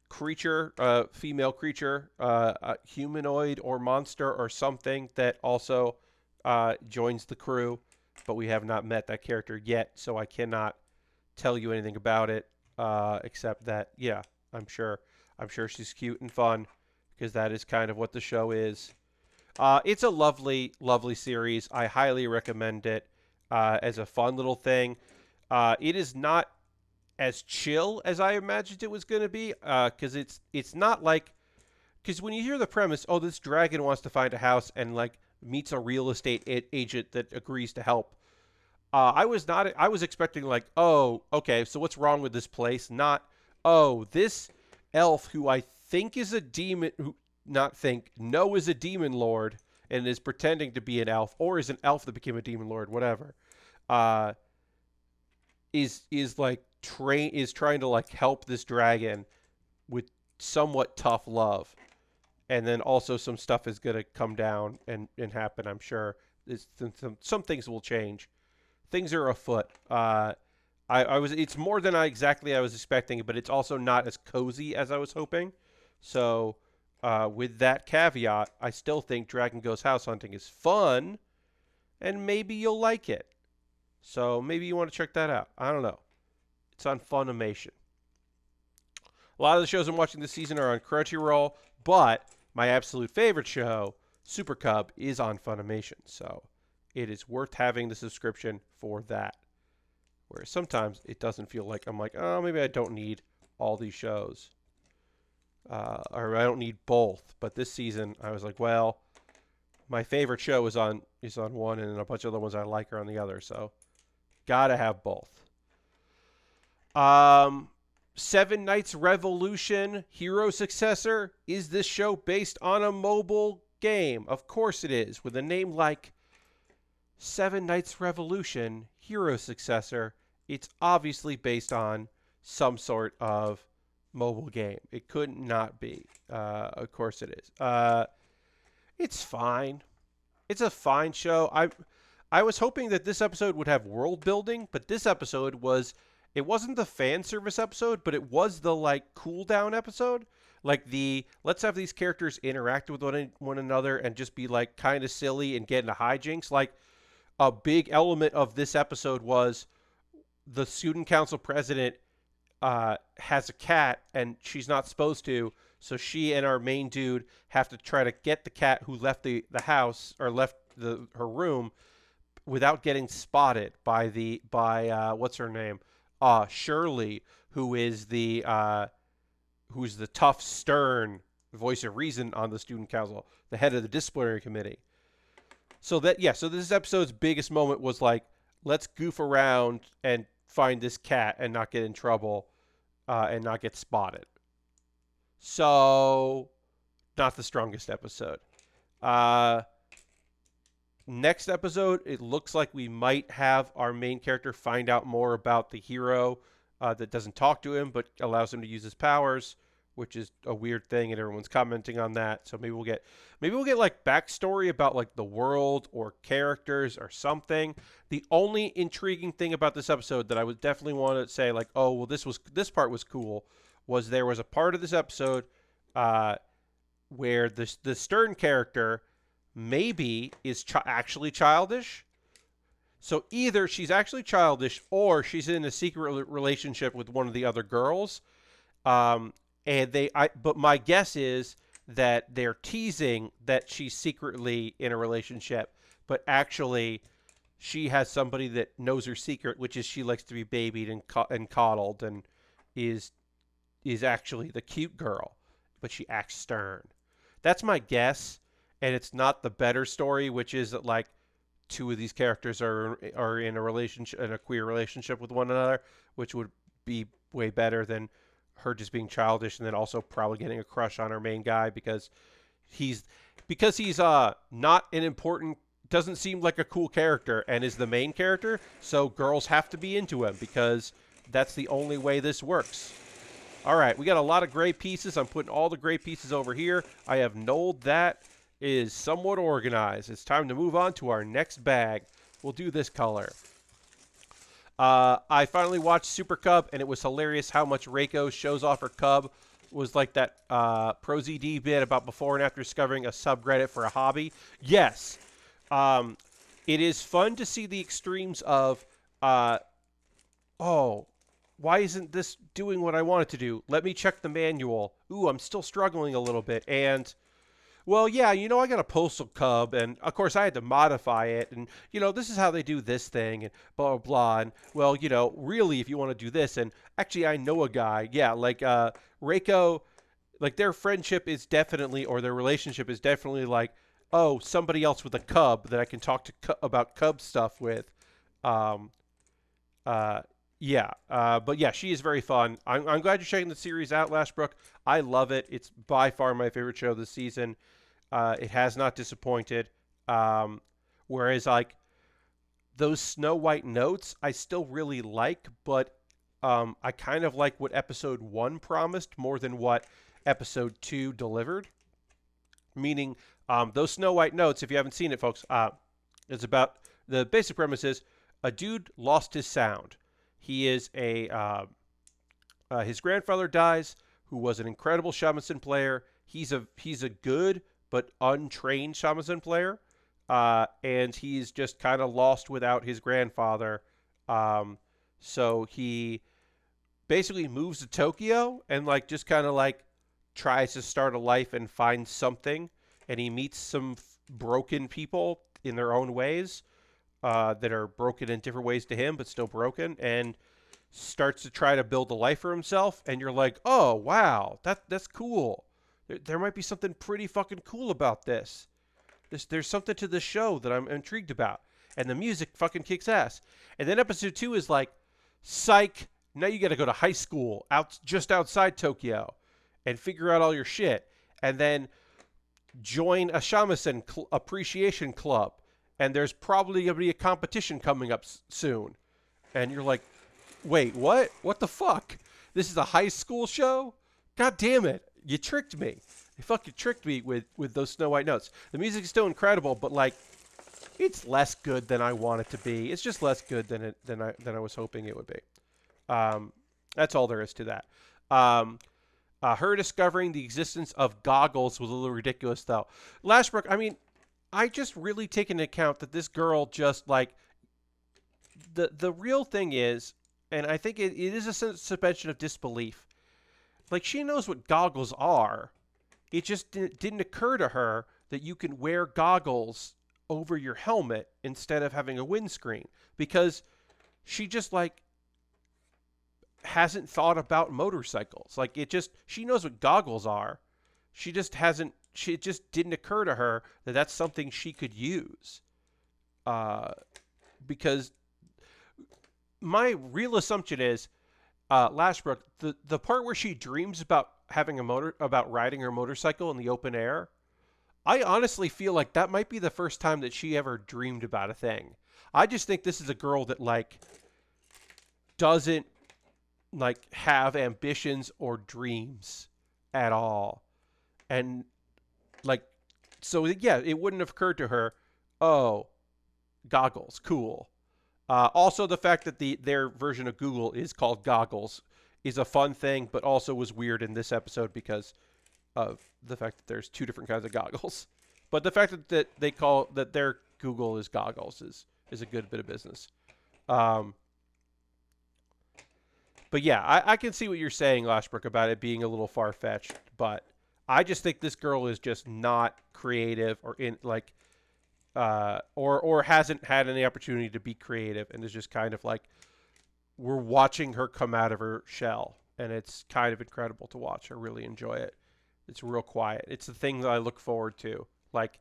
Speaker 1: creature, female creature, a humanoid or monster or something that also joins the crew, but we have not met that character yet, so I cannot tell you anything about it, except that, yeah, I'm sure she's cute and fun, because that is kind of what the show is. It's a lovely, lovely series. I highly recommend it as a fun little thing. It is not as chill as I imagined it was going to be, because it's not like, because when you hear the premise, oh, this dragon wants to find a house and like meets a real estate agent that agrees to help. I was expecting like, oh, okay, so what's wrong with this place? Not, oh, this elf who I think is a demon, know is a demon lord and is pretending to be an elf, or is an elf that became a demon lord, whatever. uh, is like trying to like help this dragon with somewhat tough love, and then also some stuff is gonna come down and happen. I'm sure some things will change. Things are afoot. I was it's more than I was expecting, but it's also not as cozy as I was hoping. So with that caveat, I still think Dragon Ghost House Hunting is fun, and maybe you'll like it. So maybe you want to check that out. I don't know. It's on Funimation. A lot of the shows I'm watching this season are on Crunchyroll, but my absolute favorite show, Super Cub, is on Funimation. So it is worth having the subscription for that. Whereas sometimes it doesn't feel like I'm like, oh, maybe I don't need all these shows. Or I don't need both. But this season, I was like, well, my favorite show is on one, and a bunch of other ones I like are on the other. So gotta have both. Seven Knights Revolution Hero Successor. Is this show based on a mobile game? Of course it is. With a name like Seven Knights Revolution Hero Successor, it's obviously based on some sort of mobile game. It could not be. Of course it is. It's fine. It's a fine show. I was hoping that this episode would have world building, but this episode it wasn't the fan service episode, but it was the like cool down episode. Like let's have these characters interact with one another and just be like kind of silly and get into hijinks. Like a big element of this episode was the student council president has a cat and she's not supposed to, so she and our main dude have to try to get the cat who left the house or left her room without getting spotted by what's her name, Shirley, who's the tough, stern voice of reason on the student council, the head of the disciplinary committee. So this episode's biggest moment was like, let's goof around and find this cat and not get in trouble and not get spotted. So, not the strongest episode. Next episode, it looks like we might have our main character find out more about the hero that doesn't talk to him but allows him to use his powers, which is a weird thing, and everyone's commenting on that. So maybe we'll get like backstory about like the world or characters or something. The only intriguing thing about this episode that I would definitely want to say like, oh well, this part was cool, was there was a part of this episode where the Stern character maybe is actually childish. So either she's actually childish or she's in a secret relationship with one of the other girls. But my guess is that they're teasing that she's secretly in a relationship, but actually she has somebody that knows her secret, which is she likes to be babied and coddled and is actually the cute girl, but she acts stern. That's my guess, and it's not the better story, which is that like two of these characters are in a queer relationship with one another, which would be way better than her just being childish and then also probably getting a crush on her main guy because he's not an important, doesn't seem like a cool character and is the main character, so girls have to be into him because that's the only way this works. All right, we got a lot of gray pieces. I'm putting all the gray pieces over here. I have knolled that. Is somewhat organized. It's time to move on to our next bag. We'll do this color. I finally watched Super Cub, and it was hilarious how much Reiko shows off her cub. It was like that ProZD bit about before and after discovering a subreddit for a hobby. Yes. It is fun to see the extremes of, why isn't this doing what I want it to do? Let me check the manual. Ooh, I'm still struggling a little bit. And well, yeah, I got a postal cub, and of course I had to modify it, and this is how they do this thing, and blah blah blah. And well, really, if you want to do this, and actually I know a guy, yeah, like Reiko, like their friendship is definitely, or their relationship is definitely like, oh, somebody else with a cub that I can talk to about cub stuff with. But yeah, she is very fun. I'm glad you're checking the series out, Lashbrook. I love it. It's by far my favorite show this season. It has not disappointed. Whereas like those Snow White notes I still really like, but I kind of like what episode 1 promised more than what episode 2 delivered. Meaning, those Snow White notes, if you haven't seen it, folks, it's about the basic premise is a dude lost his sound. He is his grandfather dies, who was an incredible shamisen player. He's a good but untrained shamisen player, and he's just kind of lost without his grandfather. So he basically moves to Tokyo and like just kind of like tries to start a life and find something, and he meets some broken people in their own ways, that are broken in different ways to him, but still broken, and starts to try to build a life for himself. And you're like, oh wow, that's cool. There might be something pretty fucking cool about this. There's something to this show that I'm intrigued about, and the music fucking kicks ass. And then episode 2 is like, psych. Now you got to go to high school just outside Tokyo and figure out all your shit, and then join a shamisen appreciation club, and there's probably going to be a competition coming up soon. And you're like, wait, what? What the fuck? This is a high school show? God damn it. You tricked me. You fucking tricked me with those Snow White notes. The music is still incredible, but like, it's less good than I want it to be. It's just less good than I was hoping it would be. That's all there is to that. Her discovering the existence of goggles was a little ridiculous, though. Lashbrook, I mean, I just really take into account that this girl just, like, the real thing is, and I think it is a suspension of disbelief. Like, she knows what goggles are. It just didn't occur to her that you can wear goggles over your helmet instead of having a windscreen. Because she just, like, hasn't thought about motorcycles. Like, she knows what goggles are. It just didn't occur to her that that's something she could use. Because my real assumption is, Lashbrook, the part where she dreams about about riding her motorcycle in the open air, I honestly feel like that might be the first time that she ever dreamed about a thing. I just think this is a girl that, like, doesn't, like, have ambitions or dreams at all. And, like, so yeah, it wouldn't have occurred to her, oh, goggles, cool. Also, the fact that their version of Google is called Goggles is a fun thing, but also was weird in this episode because of the fact that there's 2 different kinds of goggles. But the fact that they call that their Google is Goggles is a good bit of business. But yeah, I can see what you're saying, Lashbrook, about it being a little far-fetched, but I just think this girl is just not creative or or hasn't had any opportunity to be creative, and is just kind of like, we're watching her come out of her shell, and it's kind of incredible to watch. I really enjoy it. It's real quiet. It's the thing that I look forward to. Like,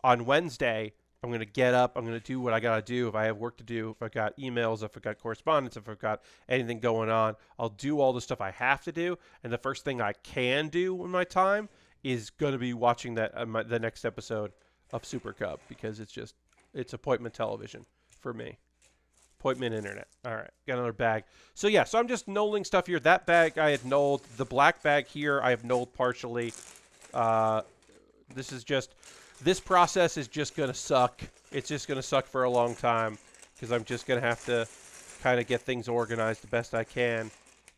Speaker 1: on Wednesday, I'm going to get up. I'm going to do what I got to do. If I have work to do, if I've got emails, if I've got correspondence, if I've got anything going on, I'll do all the stuff I have to do. And the first thing I can do in my time is going to be watching the next episode of Super Cub, because it's appointment television for me. Appointment internet. All right, got another bag. So yeah, so I'm just nulling stuff here. That bag I had nulled. The black bag here I have nulled partially. This process is just going to suck. It's just going to suck for a long time, because I'm just going to have to kind of get things organized the best I can.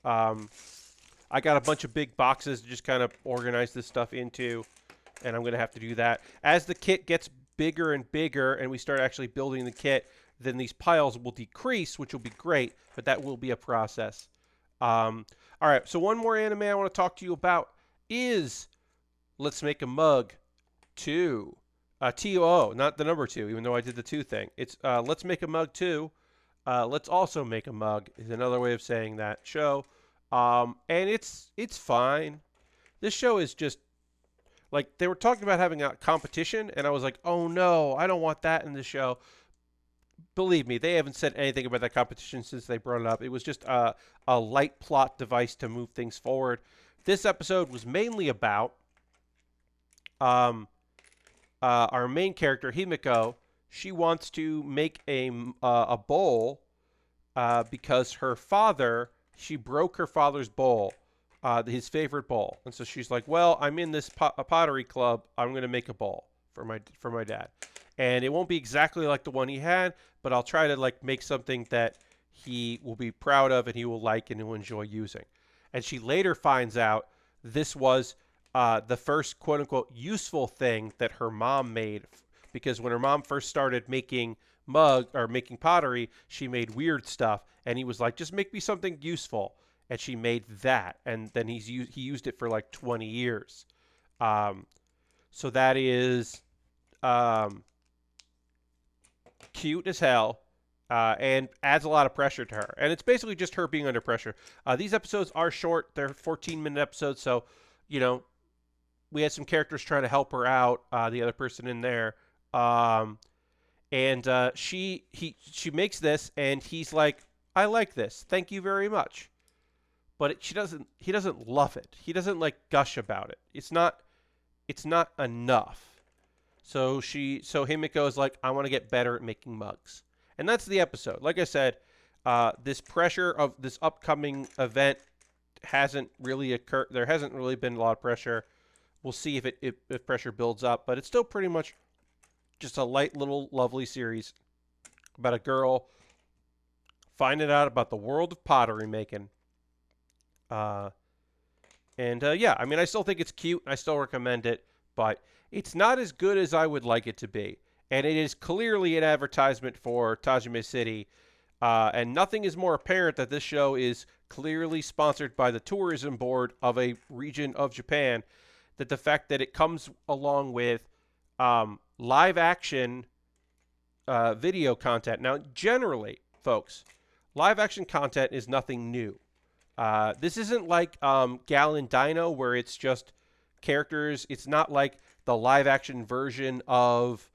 Speaker 1: I got a bunch of big boxes to just kind of organize this stuff into, and I'm going to have to do that. As the kit gets bigger and bigger and we start actually building the kit, then these piles will decrease, which will be great, but that will be a process. All right, so one more anime I want to talk to you about is Let's Make a Mug 2. T-O-O, not the number 2, even though I did the 2 thing. It's Let's Make a Mug 2. Let's Also Make a Mug is another way of saying that show. And it's fine. This show is just, like, they were talking about having a competition, and I was like, oh no, I don't want that in the show. Believe me, they haven't said anything about that competition since they brought it up. It was just a light plot device to move things forward. This episode was mainly about our main character, Himiko, she wants to make a bowl because her father, she broke her father's bowl, his favorite bowl, and so she's like, "Well, I'm in this pottery club. I'm going to make a bowl for my dad, and it won't be exactly like the one he had, but I'll try to like make something that he will be proud of and he will like and he'll enjoy using." And she later finds out this was the first quote unquote useful thing that her mom made, because when her mom first started making making pottery, she made weird stuff, and he was like, "Just make me something useful," and she made that, and then he used it for like 20 years. Um, so that is um, cute as hell. And adds a lot of pressure to her. And it's basically just her being under pressure. These episodes are short. They're 14-minute episodes. So, we had some characters trying to help her out, the other person in there. And she makes this, and he's like, "I like this. Thank you very much." But he doesn't love it. He doesn't like gush about it. It's not enough. So Himiko is like, "I want to get better at making mugs." And that's the episode. Like I said, this pressure of this upcoming event hasn't really occurred. There hasn't really been a lot of pressure. We'll see if pressure builds up, but it's still pretty much just a light little lovely series about a girl finding out about the world of pottery making. Yeah, I mean, I still think it's cute. I still recommend it, but it's not as good as I would like it to be. And it is clearly an advertisement for Tajime City. And nothing is more apparent that this show is clearly sponsored by the tourism board of a region of Japan. That the fact that it comes along with live action video content. Now, generally, folks, live action content is nothing new. This isn't like Gal and Dino, where it's just characters. It's not like the live action version of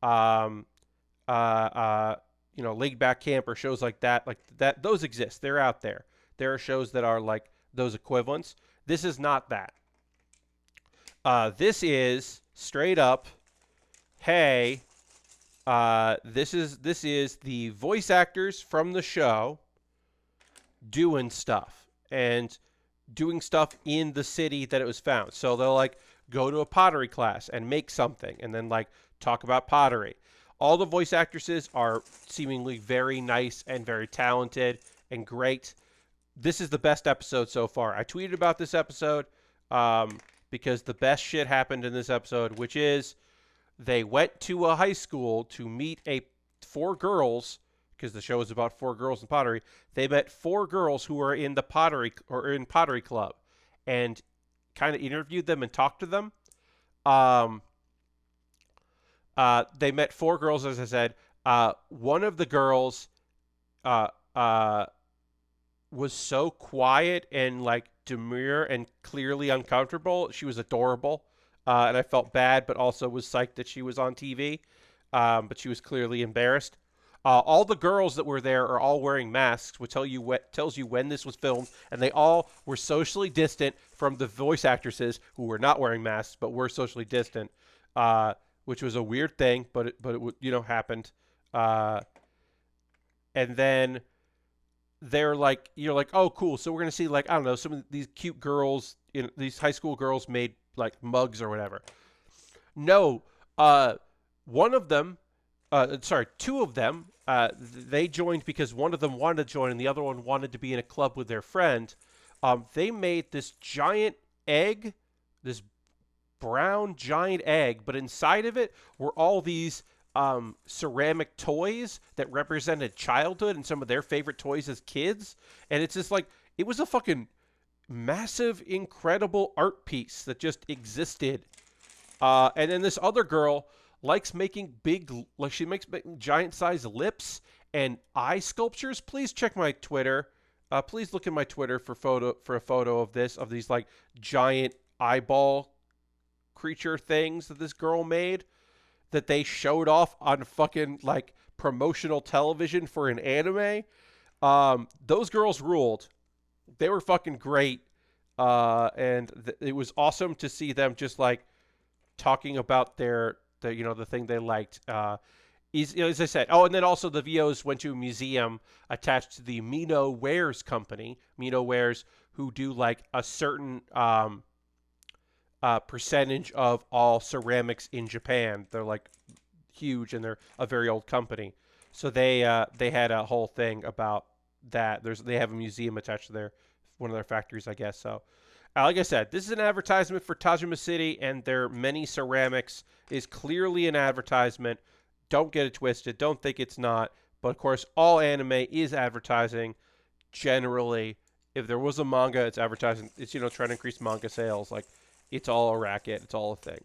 Speaker 1: Laid Back Camp or shows like that. Like that, those exist. They're out there. There are shows that are like those equivalents. This is not that. This is straight up. Hey, this is the voice actors from the show doing stuff and doing stuff in the city that it was found. So they'll like go to a pottery class and make something and then like talk about pottery. All the voice actresses are seemingly very nice and very talented and great. This is the best episode so far. I tweeted about this episode because the best shit happened in this episode, which is they went to a high school to meet four girls, because the show is about four girls in pottery. They met four girls who were in the pottery club and kind of interviewed them and talked to them. They met four girls, as I said. One of the girls was so quiet and like demure and clearly uncomfortable. She was adorable, and I felt bad, but also was psyched that she was on TV. But she was clearly embarrassed. All the girls that were there are all wearing masks, which tells you when this was filmed, and they all were socially distant from the voice actresses who were not wearing masks but were socially distant, which was a weird thing, but it happened. And then you're like, "Oh, cool. So we're going to see like, I don't know, some of these cute girls, these high school girls made like mugs or whatever." No, one of them, two of them, they joined because one of them wanted to join and the other one wanted to be in a club with their friend. They made this giant egg, this brown giant egg, but inside of it were all these ceramic toys that represented childhood and some of their favorite toys as kids. And it's just like, it was a fucking massive, incredible art piece that just existed. And then this other girl likes making she makes giant size lips and eye sculptures. Please check my Twitter. Please look at my Twitter for a photo of these like giant eyeball creature things that this girl made that they showed off on fucking like promotional television for an anime. Those girls ruled. They were fucking great. And it was awesome to see them just like talking about the thing they liked. He's, as I said. Oh, and then also the VOs went to a museum attached to the Mino Wares company. Mino Wares, who do like a certain percentage of all ceramics in Japan. They're like huge, and they're a very old company. So they had a whole thing about that. They have a museum attached to one of their factories, I guess. So, like I said, this is an advertisement for Tajima City, and their many ceramics is clearly an advertisement. Don't get it twisted. Don't think it's not. But of course, all anime is advertising. Generally, if there was a manga, it's advertising. It's trying to increase manga sales. Like, it's all a racket. It's all a thing.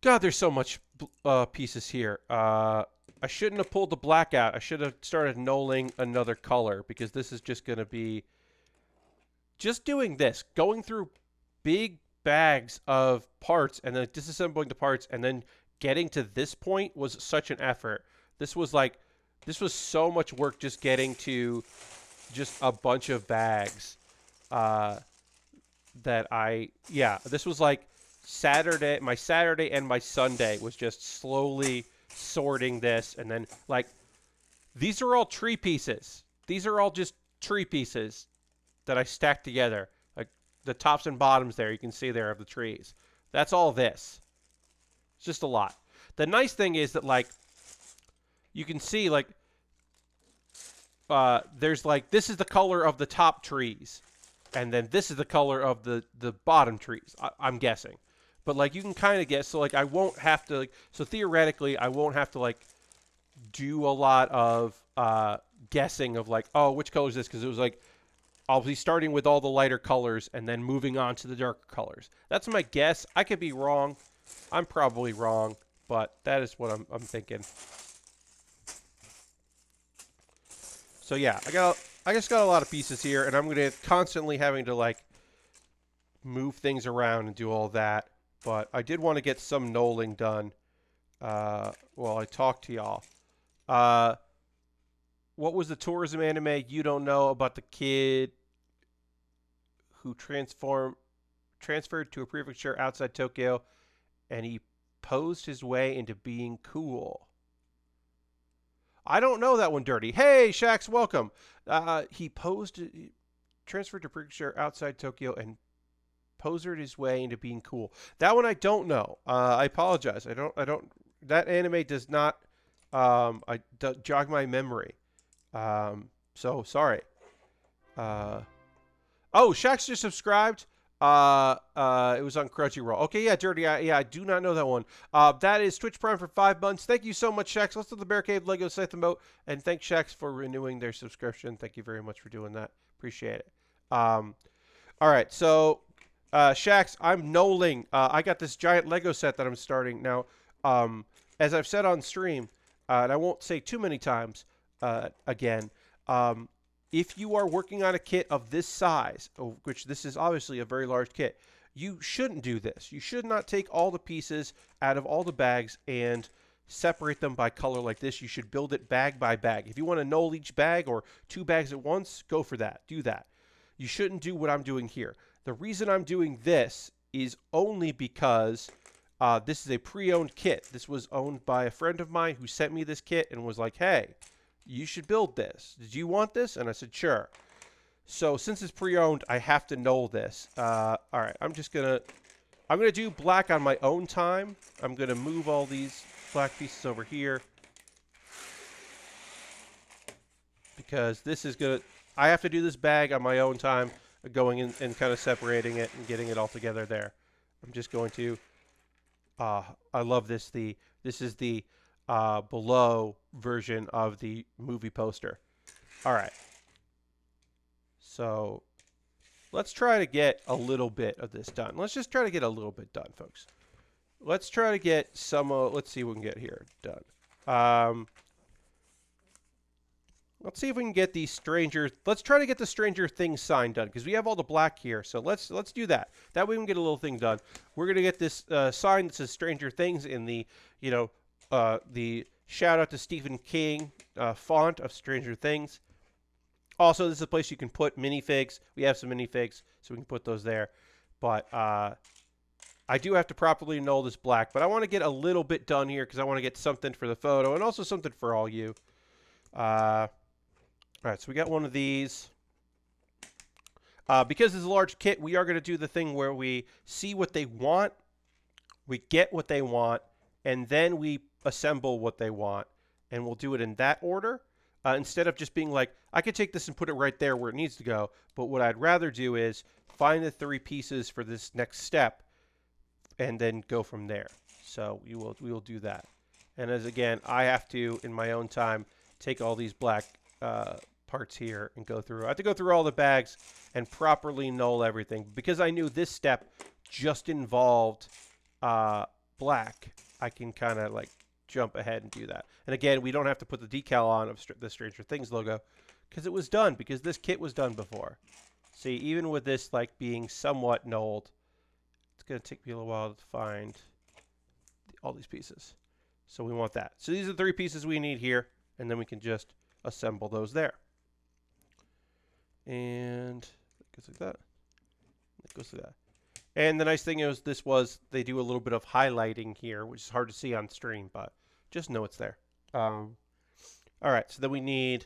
Speaker 1: God, there's so much pieces here. I shouldn't have pulled the black out. I should have started knolling another color, because this is just going to be just doing this, going through big bags of parts and then disassembling the parts and then getting to this point was such an effort. This was so much work just getting to just a bunch of bags this was like Saturday. My Saturday and my Sunday was just slowly sorting this, and then like these are all tree pieces. These are all just tree pieces that I stacked together. Like the tops and bottoms there, you can see there of the trees. That's all this. It's just a lot. The nice thing is that like you can see like there's like this is the color of the top trees, and then this is the color of the bottom trees. I'm guessing. But like you can kind of guess, so like I won't have to so theoretically I won't have to like do a lot of guessing of like, oh, which color is this, because it was like I'll be starting with all the lighter colors and then moving on to the darker colors. That's my guess. I could be wrong. I'm probably wrong, but that is what I'm thinking. So yeah, I just got a lot of pieces here, and I'm gonna constantly having to like move things around and do all that. But I did want to get some knolling done while I talk to y'all. What was the tourism anime you don't know about the kid who transferred to a prefecture outside Tokyo, and he posed his way into being cool? I don't know that one, Dirty. Hey, Shax, welcome. He transferred to a prefecture outside Tokyo and posered his way into being cool. That one I don't know. I apologize. I don't. That anime does not jog my memory. So sorry. Oh, Shax just subscribed. It was on Crunchyroll. Okay, yeah, Dirty. I do not know that one. That is Twitch Prime for 5 months. Thank you so much, Shax. Let's do the Bear Cave Lego Scythe emote, and thank Shax for renewing their subscription. Thank you very much for doing that. Appreciate it. All right, so Shax, I'm knolling. I got this giant Lego set that I'm starting now. As I've said on stream, and I won't say too many times again. If you are working on a kit of this size, which this is obviously a very large kit, you shouldn't do this. You should not take all the pieces out of all the bags and separate them by color like this. You should build it bag by bag. If you want to knoll each bag or 2 bags at once, go for that. Do that. You shouldn't do what I'm doing here. The reason I'm doing this is only because this is a pre-owned kit. This was owned by a friend of mine who sent me this kit and was like, hey, you should build this. Did you want this? And I said, sure. So since it's pre-owned, I have to knoll this. All right, I'm gonna do black on my own time. I'm gonna move all these black pieces over here because this is I have to do this bag on my own time, going in and kind of separating it and getting it all together there. I'm just going to. I love this. This is the below version of the movie poster. All right. So let's try to get a little bit of this done. Let's just try to get a little bit done, folks. Let's try to get some, let's see what we can get here done. Let's see if we can get these let's try to get the Stranger Things sign done, because we have all the black here. So let's do that. That way we can get a little thing done. We're going to get this sign that says Stranger Things in the, the shout out to Stephen King font of Stranger Things. Also, this is a place you can put minifigs. We have some minifigs, so we can put those there. But I do have to properly null this black, but I want to get a little bit done here because I want to get something for the photo and also something for all you. All right, so we got one of these. Because it's a large kit, we are going to do the thing where we see what they want, we get what they want, and then we assemble what they want, and we'll do it in that order. Instead of just being like, I could take this and put it right there where it needs to go, but what I'd rather do is find the 3 pieces for this next step, and then go from there. So we will do that. And as again, I have to, in my own time, take all these black parts here and go through. I have to go through all the bags and properly null everything. Because I knew this step just involved black, I can kind of like jump ahead and do that. And again, we don't have to put the decal on of the Stranger Things logo because it was done, because this kit was done before. See, even with this like being somewhat nulled, it's going to take me a little while to find all these pieces. So we want that. So these are the 3 pieces we need here, and then we can just assemble those there. And it goes like that. It goes like that. And the nice thing is they do a little bit of highlighting here, which is hard to see on stream, but just know it's there. All right, so then we need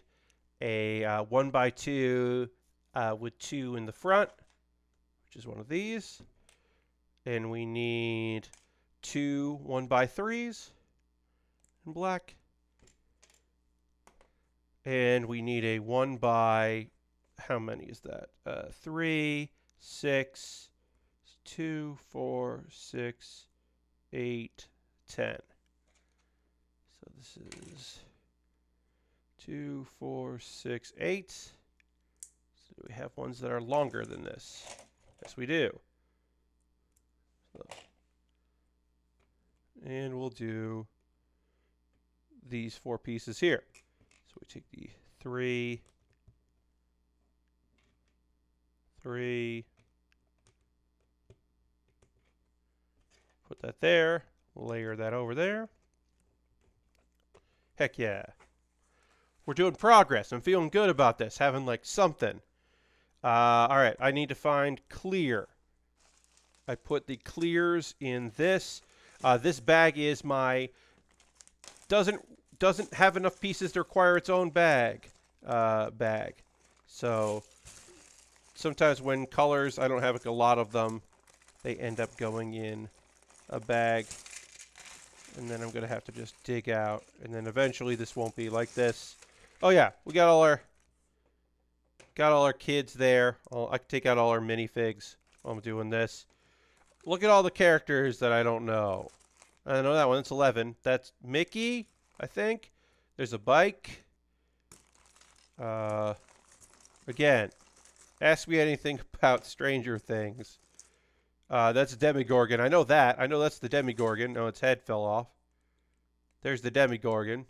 Speaker 1: a 1x2 with 2 in the front, which is one of these. And we need 2 1x3s in black. And we need a 1 by, how many is that? 3, 6, 2, 4, 6, 8, 10. So this is 2, 4, 6, 8. So we have ones that are longer than this. Yes, we do. So, and we'll do these 4 pieces here. So we take the 3, 3, put that there, layer that over there. Heck yeah. We're doing progress. I'm feeling good about this, having like something. All right, I need to find clear. I put the clears in this. This bag is my, doesn't have enough pieces to require its own bag. So sometimes when colors, I don't have like a lot of them, they end up going in a bag. And then I'm going to have to just dig out. And then eventually this won't be like this. Oh yeah, we got all our kids there. I can take out all our minifigs while I'm doing this. Look at all the characters that I don't know. I know that one. It's 11. That's Mickey, I think. There's a bike. Again, ask me anything about Stranger Things. That's Demigorgon. I know that. I know that's the Demigorgon. No, its head fell off. There's the Demigorgon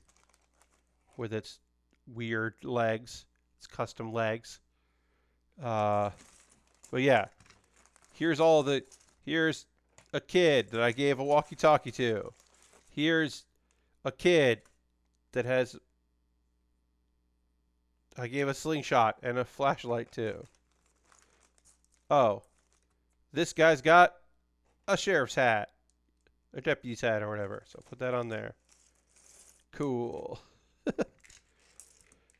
Speaker 1: with its weird legs. Its custom legs. But yeah. Here's a kid that I gave a walkie-talkie to. Here's a kid that I gave a slingshot and a flashlight to. Oh. This guy's got a sheriff's hat. A deputy's hat or whatever. So put that on there. Cool.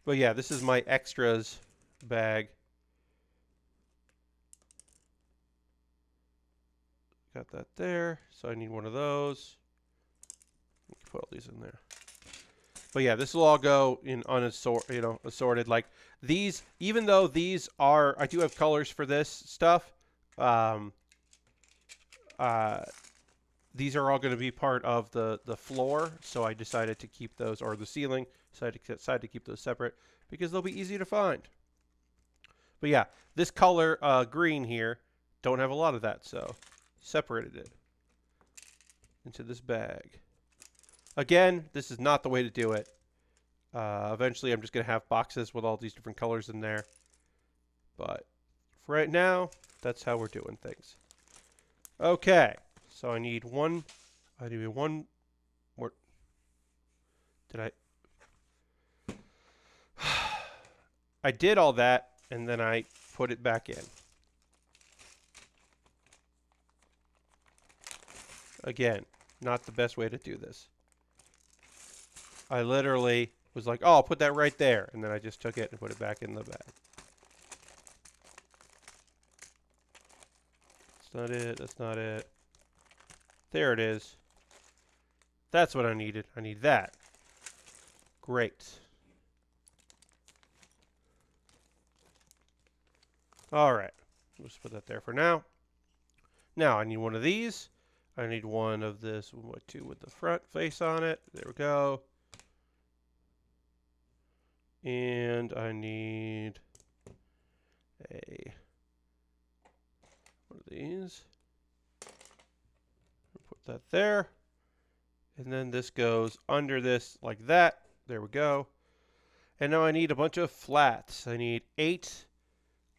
Speaker 1: But yeah, this is my extras bag. Got that there. So I need one of those. Put all these in there. But yeah, this will all go in assorted. Like these, even though these are, I do have colors for this stuff. These are all going to be part of the floor, so I decided to keep those, or the ceiling, so I decided to keep those separate because they'll be easy to find. But yeah, this color green here, don't have a lot of that, so separated it into this bag. Again, this is not the way to do it. Eventually, I'm just going to have boxes with all these different colors in there. But for right now, that's how we're doing things. Okay, so I need one more. Did I? I did all that, and then I put it back in. Again, not the best way to do this. I literally was like, oh, I'll put that right there. And then I just took it and put it back in the bag. That's not it. That's not it. There it is. That's what I needed. I need that. Great. All right. Let's put that there for now. Now I need one of these. I need one of this, two with the front face on it. There we go. And I need one of these. Put that there. And then this goes under this like that. There we go. And now I need a bunch of flats. I need 8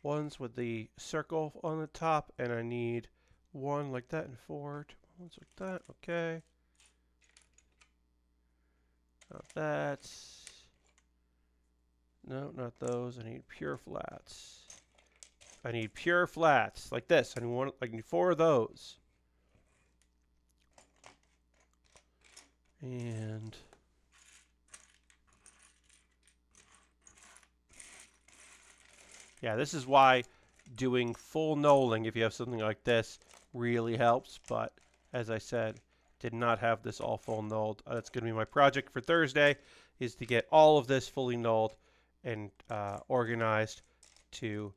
Speaker 1: ones with the circle on the top, and I need 1 like that and 4 ones like that. Okay. Not that. No, not those. I need pure flats. I need pure flats like this. I need 4 of those. And yeah, this is why doing full knolling, if you have something like this, really helps. But as I said, did not have this all full knolled. That's going to be my project for Thursday, is to get all of this fully knolled and organized to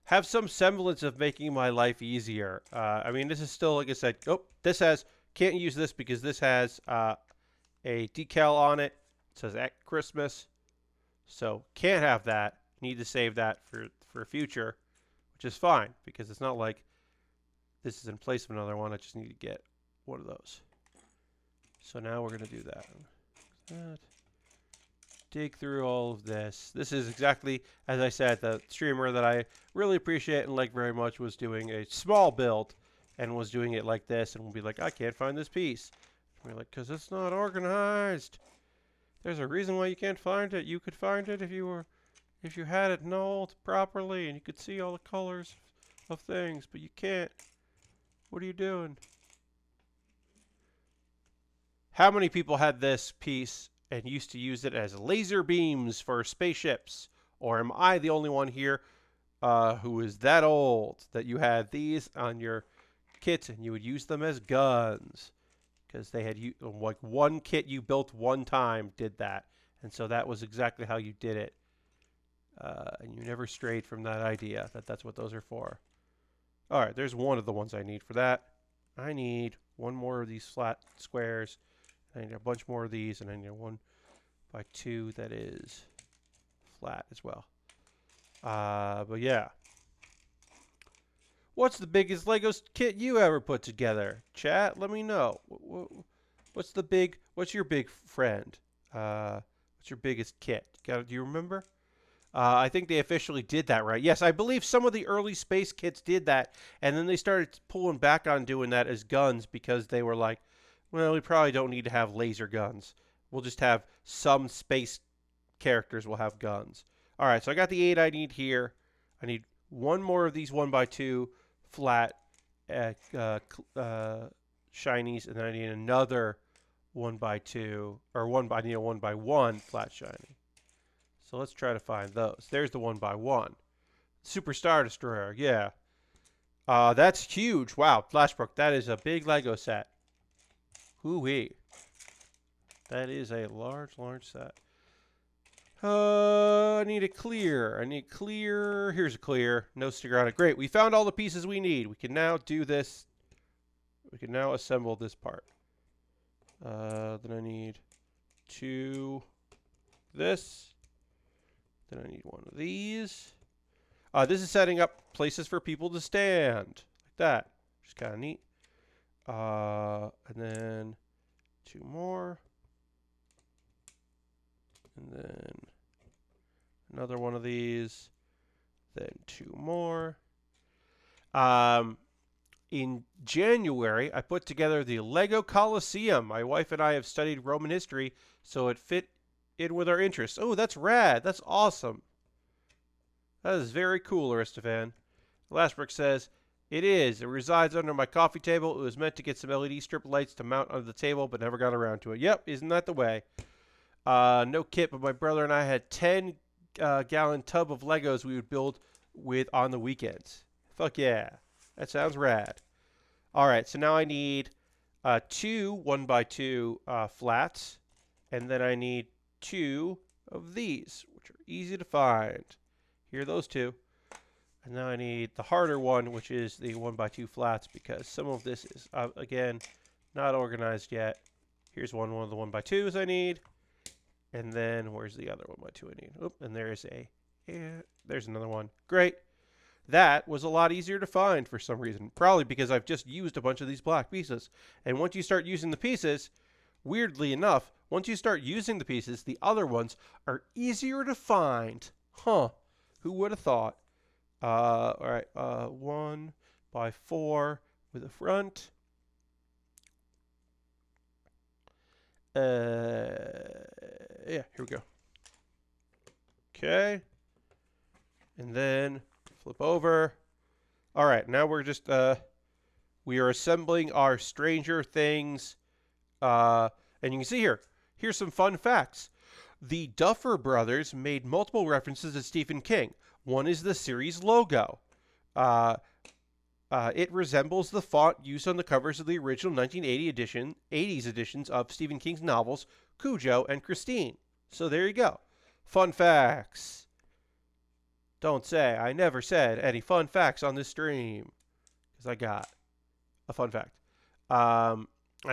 Speaker 1: have some semblance of making my life easier. I mean, this is still, like I said, can't use this because this has a decal on it. It says at Christmas. So can't have that. Need to save that for future, which is fine because it's not like this is in place of another one. I just need to get one of those. So now we're going to do that. Dig through all of this. This is exactly, as I said, the streamer that I really appreciate and like very much was doing a small build and was doing it like this and will be like, I can't find this piece. And we're like, because it's not organized. There's a reason why you can't find it. You could find it if you had it knolled properly and you could see all the colors of things, but you can't. What are you doing? How many people had this piece and used to use it as laser beams for spaceships? Or am I the only one here who is that old that you had these on your kits and you would use them as guns? Because they had like one kit you built one time did that. And so that was exactly how you did it. And you never strayed from that idea that that's what those are for. All right, there's one of the ones I need for that. I need 1 more of these flat squares. I need a bunch more of these, and I need a 1x2 that is flat as well. But yeah. What's the biggest Lego kit you ever put together? Chat, let me know. What's your big friend? What's your biggest kit? Do you remember? I think they officially did that, right? Yes, I believe some of the early space kits did that, and then they started pulling back on doing that as guns because they were like, well, we probably don't need to have laser guns. We'll just have some space characters will have guns. All right, so I got the 8 I need here. I need 1 more of these 1x2 flat shinies, and then I need another 1x2, or I need a 1x1 flat shiny. So let's try to find those. There's the 1x1. Super Star Destroyer, yeah. That's huge. Wow, Flashbrook, that is a big Lego set. Hoo-wee. That is a large set. I need a clear. Here's a clear. No sticker on it. Great. We found all the pieces we need. We can now do this. We can now assemble this part. Then I need 2 this. Then I need 1 of these. This is setting up places for people to stand. Like that. Which is kind of neat. And then 2 more. And then another 1 of these. Then 2 more. In January, I put together the Lego Colosseum. My wife and I have studied Roman history, so it fit in with our interests. Oh, that's rad. That's awesome. That is very cool, Aristophan. Lastbrook says, It is. It resides under my coffee table. It was meant to get some LED strip lights to mount under the table, but never got around to it. Yep, isn't that the way? No kit, but my brother and I had 10-gallon tub of Legos we would build with on the weekends. Fuck yeah. That sounds rad. All right, so now I need 2 1x2 flats, and then I need 2 of these, which are easy to find. Here are those 2. And now I need the harder one, which is the 1x2 flats, because some of this is, again, not organized yet. Here's one of the 1x2s I need. And then where's the other 1x2 I need? Oop, and there's there's another one. Great. That was a lot easier to find for some reason. Probably because I've just used a bunch of these black pieces. And once you start using the pieces, weirdly enough, once you start using the pieces, the other ones are easier to find. Huh. Who would have thought? All right, 1x4 with a front. Yeah, here we go. Okay. And then flip over. All right, now we're just, we are assembling our Stranger Things. And you can see here, here's some fun facts. The Duffer Brothers made multiple references to Stephen King. One is the series logo. It resembles the font used on the covers of the original 1980s editions of Stephen King's novels, Cujo and Christine. So there you go. Fun facts. Don't say I never said any fun facts on this stream, because I got a fun fact. I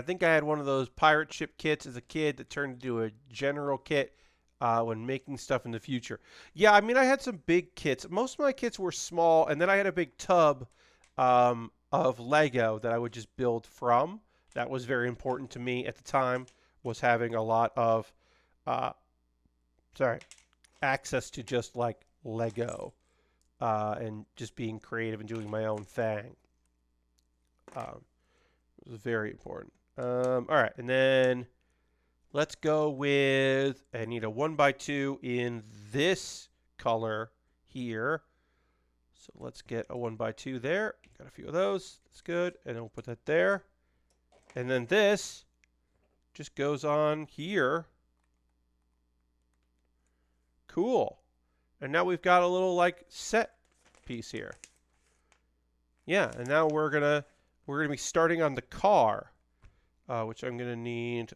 Speaker 1: think I had one of those pirate ship kits as a kid that turned into a general kit when making stuff in the future. Yeah, I mean, I had some big kits. Most of my kits were small, and then I had a big tub of Lego that I would just build from. That was very important to me at the time, was having a lot of, access to just like Lego and just being creative and doing my own thing. It was very important. All right, and then let's go with, I need a 1x2 in this color here. So let's get a 1x2 there. Got a few of those. That's good. And then we'll put that there. And then this just goes on here. Cool. And now we've got a little like set piece here. Yeah, and now we're gonna be starting on the car, which I'm gonna need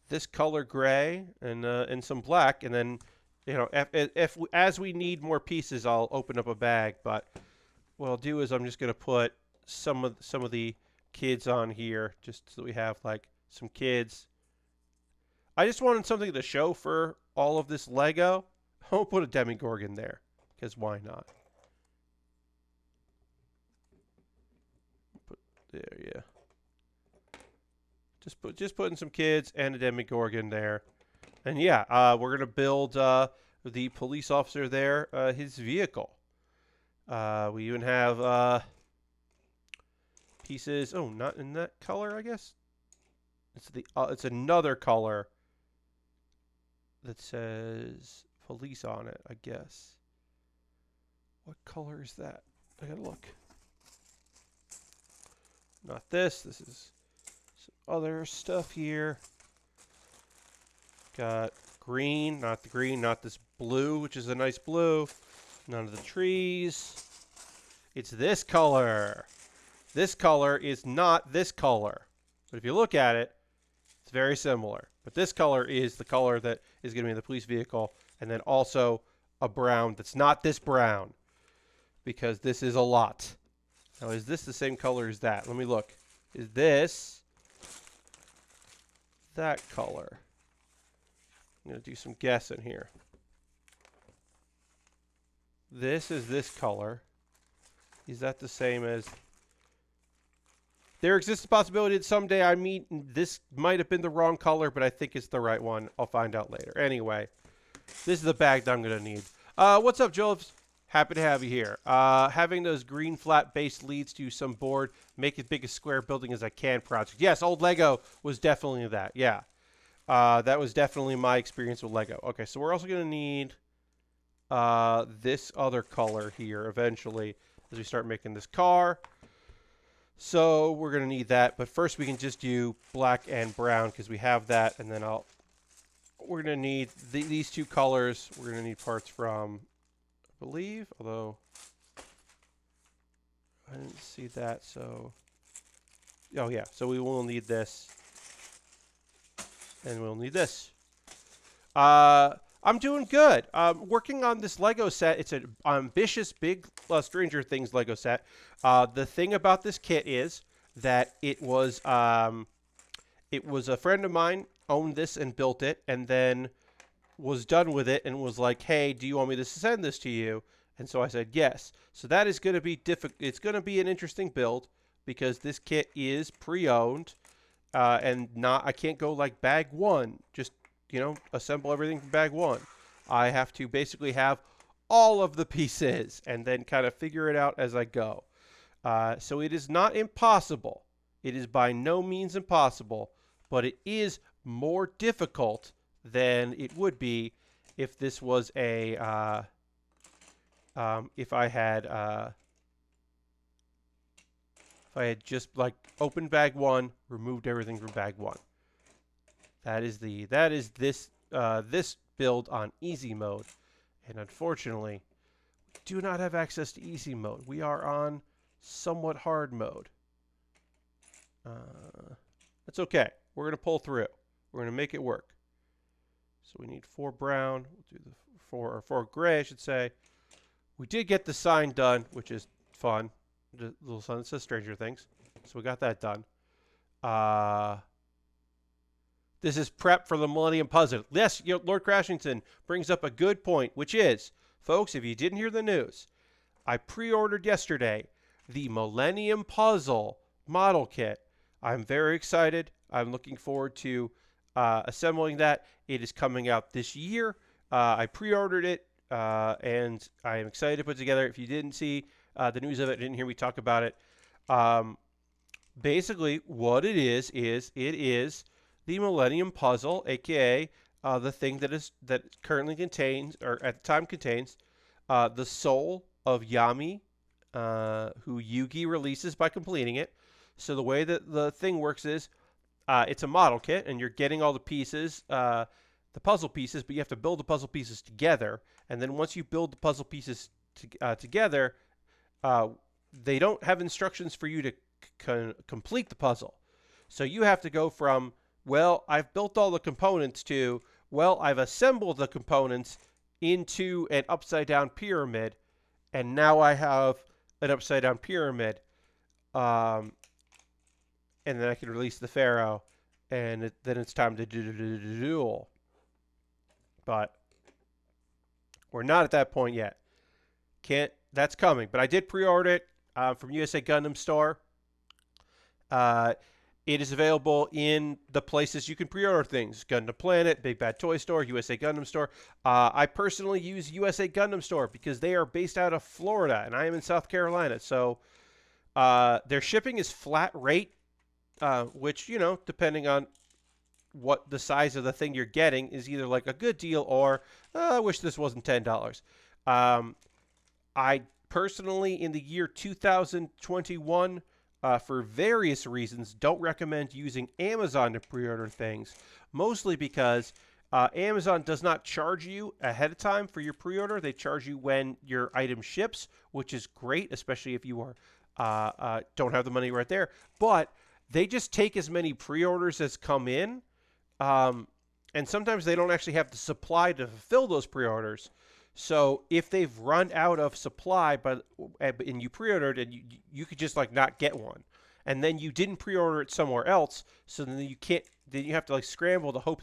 Speaker 1: this color gray and some black, and then as we need more pieces, I'll open up a bag. But what I'll do is I'm just gonna put some of the kids on here, just so we have like some kids. I just wanted something to show for all of this Lego. I'll put a Demigorgon there, because why not? Put there, yeah. Just putting some kids and a Demigorgon there, and yeah, we're gonna build the police officer there, his vehicle. We even have pieces. Oh, not in that color, I guess. It's another color that says police on it, I guess. What color is that? I gotta look. Not this. This is some other stuff here. Got green, not the green, not this blue, which is a nice blue. None of the trees. It's this color. This color is not this color. But if you look at it, it's very similar. But this color is the color that is going to be in the police vehicle. And then also a brown that's not this brown, because this is a lot. Now, is this the same color as that? Let me look. Is this that color? I'm going to do some guessing here. This is this color. Is that the same as... There exists a possibility that someday I meet, this might have been the wrong color, but I think it's the right one. I'll find out later. Anyway, this is the bag that I'm going to need. What's up, Joel? Happy to have you here. Having those green flat base leads to some board, make as big a square building as I can project. Yes, old Lego was definitely that. Yeah. That was definitely my experience with Lego. Okay, so we're also going to need this other color here eventually. as we start making this car. So we're going to need that, but first we can just do black and brown because we have that, and then we're going to need these two colors. We're going to need parts from, I believe, although I didn't see that, so, oh yeah, so we will need this, and we'll need this. I'm doing good. Working on this Lego set. It's an ambitious, big Stranger Things Lego set. The thing about this kit is that it was a friend of mine owned this and built it, and then was done with it and was like, "Hey, do you want me to send this to you?" And so I said yes. So that is going to be difficult. It's going to be an interesting build because this kit is pre-owned, and I can't go like bag one. Just assemble everything from bag one. I have to basically have all of the pieces and then kind of figure it out as I go. So it is not impossible. It is by no means impossible, but it is more difficult than it would be if this was a if I had just like opened bag one, removed everything from bag one. That is this build on easy mode, and unfortunately, we do not have access to easy mode. We are on somewhat hard mode. That's okay. We're gonna pull through. We're gonna make it work. So we need 4 brown. We'll do the 4 gray, I should say. We did get the sign done, which is fun. The little sign that says Stranger Things. So we got that done. This is prep for the Millennium Puzzle. Yes, Lord Crashington brings up a good point, which is, folks, if you didn't hear the news, I pre-ordered yesterday the Millennium Puzzle model kit. I'm very excited. I'm looking forward to assembling that. It is coming out this year. I pre-ordered it, and I am excited to put it together. If you didn't see the news of it, didn't hear me talk about it, basically what it is the Millennium Puzzle, aka the thing that currently contains, or at the time contains, the soul of Yami, who Yugi releases by completing it. So the way that the thing works is, it's a model kit, and you're getting all the pieces, the puzzle pieces, but you have to build the puzzle pieces together. And then once you build the puzzle pieces together, they don't have instructions for you to complete the puzzle. So you have to go from, well, I've built all the components to, well, I've assembled the components into an upside-down pyramid, and now I have an upside-down pyramid, and then I can release the Pharaoh, and then it's time to do the duel. But we're not at that point yet. That's coming, but I did pre-order it from USA Gundam Store. It is available in the places you can pre-order things: Gundam Planet, Big Bad Toy Store, USA Gundam Store. I personally use USA Gundam Store because they are based out of Florida, and I am in South Carolina. So their shipping is flat rate, which, depending on what the size of the thing you're getting, is either like a good deal or I wish this wasn't $10. I personally, in the year 2021, for various reasons, don't recommend using Amazon to pre-order things, mostly because Amazon does not charge you ahead of time for your pre-order. They charge you when your item ships, which is great, especially if you don't have the money right there. But they just take as many pre-orders as come in, and sometimes they don't actually have the supply to fulfill those pre-orders. So if they've run out of supply, and you pre-ordered, and you could just like not get one, and then you didn't pre-order it somewhere else, so then you can't. Then you have to like scramble to hope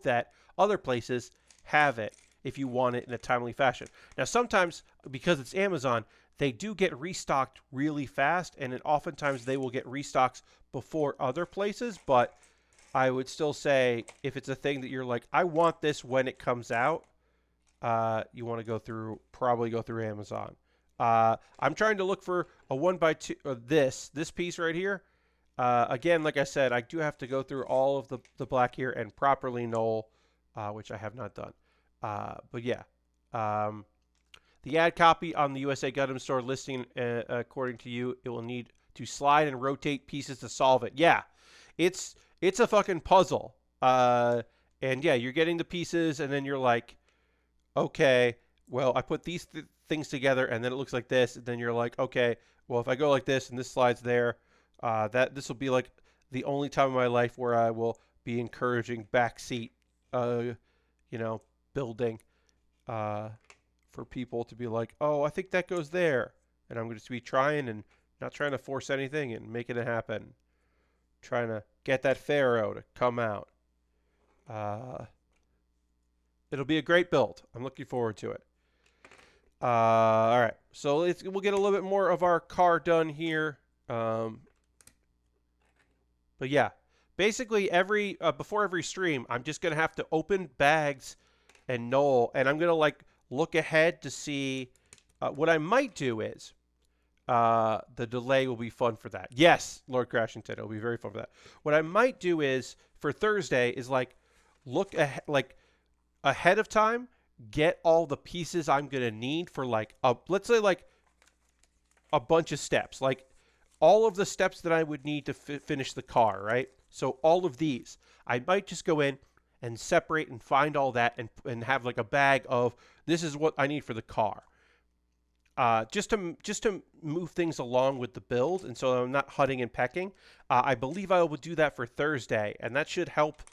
Speaker 1: that other places have it if you want it in a timely fashion. Now sometimes, because it's Amazon, they do get restocked really fast, and oftentimes they will get restocks before other places. But I would still say, if it's a thing that you're like, I want this when it comes out, you want to probably go through Amazon. I'm trying to look for a 1x2, this piece right here. Again, like I said, I do have to go through all of the black here and properly knoll, which I have not done. But yeah, The ad copy on the USA Gundam Store listing, according to you, it will need to slide and rotate pieces to solve it. Yeah, it's a fucking puzzle. And yeah, you're getting the pieces, and then you're like, okay, well, I put these things together, and then it looks like this. And then you're like, okay, well, if I go like this and this slides there, this will be like the only time in my life where I will be encouraging backseat, building, for people to be like, oh, I think that goes there, and I'm going to be trying and not trying to force anything and making it happen, trying to get that pharaoh to come out. It'll be a great build. I'm looking forward to it. All right, so we'll get a little bit more of our car done here. But yeah, basically before every stream, I'm just gonna have to open bags and Noel, and I'm gonna like look ahead to see what I might do is the delay will be fun for that. Yes, Lord Crashington, it'll be very fun for that. What I might do is for Thursday is like look ahead of time, get all the pieces I'm gonna need for like let's say like a bunch of steps, like all of the steps that I would need to finish the car, right? So all of these, I might just go in and separate and find all that and have like a bag of this is what I need for the car. Just to move things along with the build, and so I'm not hutting and pecking. I believe I will do that for Thursday, and that should help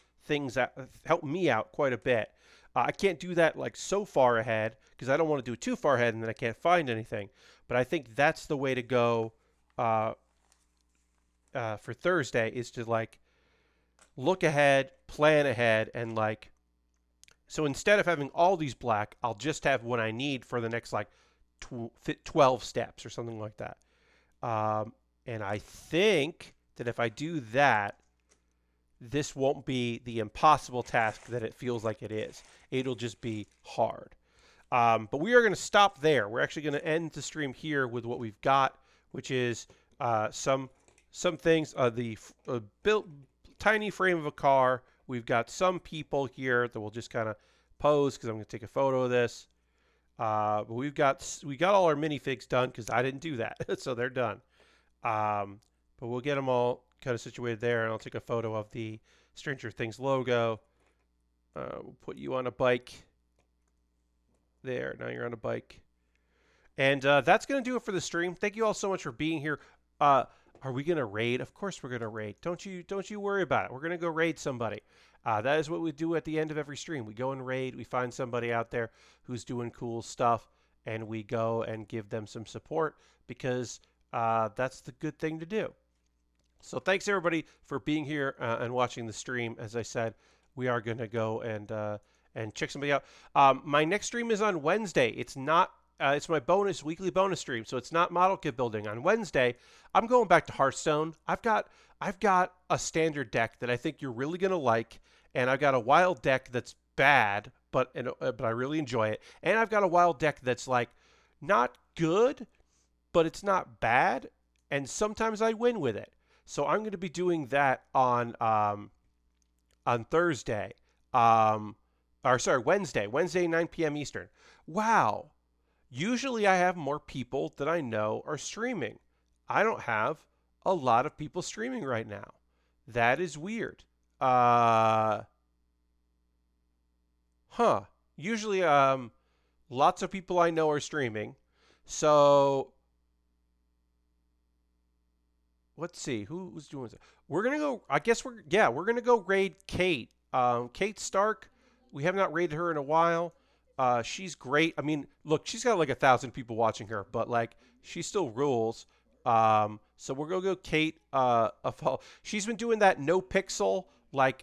Speaker 1: help me out quite a bit. I can't do that like so far ahead because I don't want to do it too far ahead and then I can't find anything. But I think that's the way to go for Thursday, is to like look ahead, plan ahead, and like, so instead of having all these black, I'll just have what I need for the next like 12 steps or something like that. And I think that if I do that, this won't be the impossible task that it feels like it is. It'll just be hard. But we are going to stop there. We're actually going to end the stream here with what we've got, which is some things. The built tiny frame of a car. We've got some people here that we'll just kind of pose because I'm going to take a photo of this. But we got all our minifigs done because I didn't do that, so they're done. But we'll get them all kind of situated there, and I'll take a photo of the Stranger Things logo. We'll put you on a bike. There, now you're on a bike. And that's going to do it for the stream. Thank you all so much for being here. Are we going to raid? Of course we're going to raid. Don't you worry about it. We're going to go raid somebody. That is what we do at the end of every stream. We go and raid. We find somebody out there who's doing cool stuff, and we go and give them some support because that's the good thing to do. So thanks everybody for being here and watching the stream. As I said, we are going to go and check somebody out. My next stream is on Wednesday. It's not. It's my weekly bonus stream, so it's not model kit building. On Wednesday, I'm going back to Hearthstone. I've got a standard deck that I think you're really gonna like, and I've got a wild deck that's bad, but I really enjoy it. And I've got a wild deck that's like not good, but it's not bad, and sometimes I win with it. So I'm going to be doing that on Thursday, Wednesday 9 p.m. Eastern. Wow. Usually I have more people that I know are streaming. I don't have a lot of people streaming right now. That is weird. Usually lots of people I know are streaming. So let's see who's doing this. We're going to go, I guess we're going to go raid Kate. Kate Stark, we have not raided her in a while. She's great. I mean, look, she's got like 1,000 people watching her, but like she still rules. So we're gonna go Kate. She's been doing that no pixel, like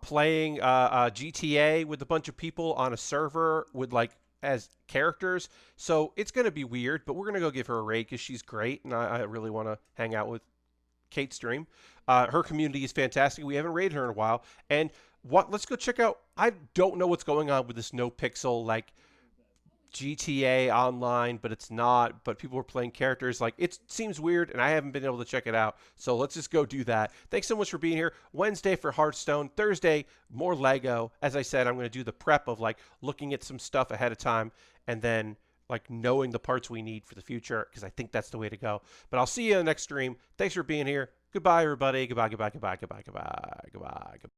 Speaker 1: playing GTA with a bunch of people on a server with like as characters. So it's gonna be weird, but we're gonna go give her a raid because she's great, and I really want to hang out with Kate's stream. Her community is fantastic. We haven't raided her in a while, and let's go check out. I don't know what's going on with this no pixel like GTA Online, but it's not. But people are playing characters. Like, it seems weird, and I haven't been able to check it out. So let's just go do that. Thanks so much for being here. Wednesday for Hearthstone. Thursday, more Lego. As I said, I'm going to do the prep of like looking at some stuff ahead of time, and then like knowing the parts we need for the future, because I think that's the way to go. But I'll see you in the next stream. Thanks for being here. Goodbye, everybody. Goodbye, goodbye, goodbye, goodbye, goodbye, goodbye, goodbye.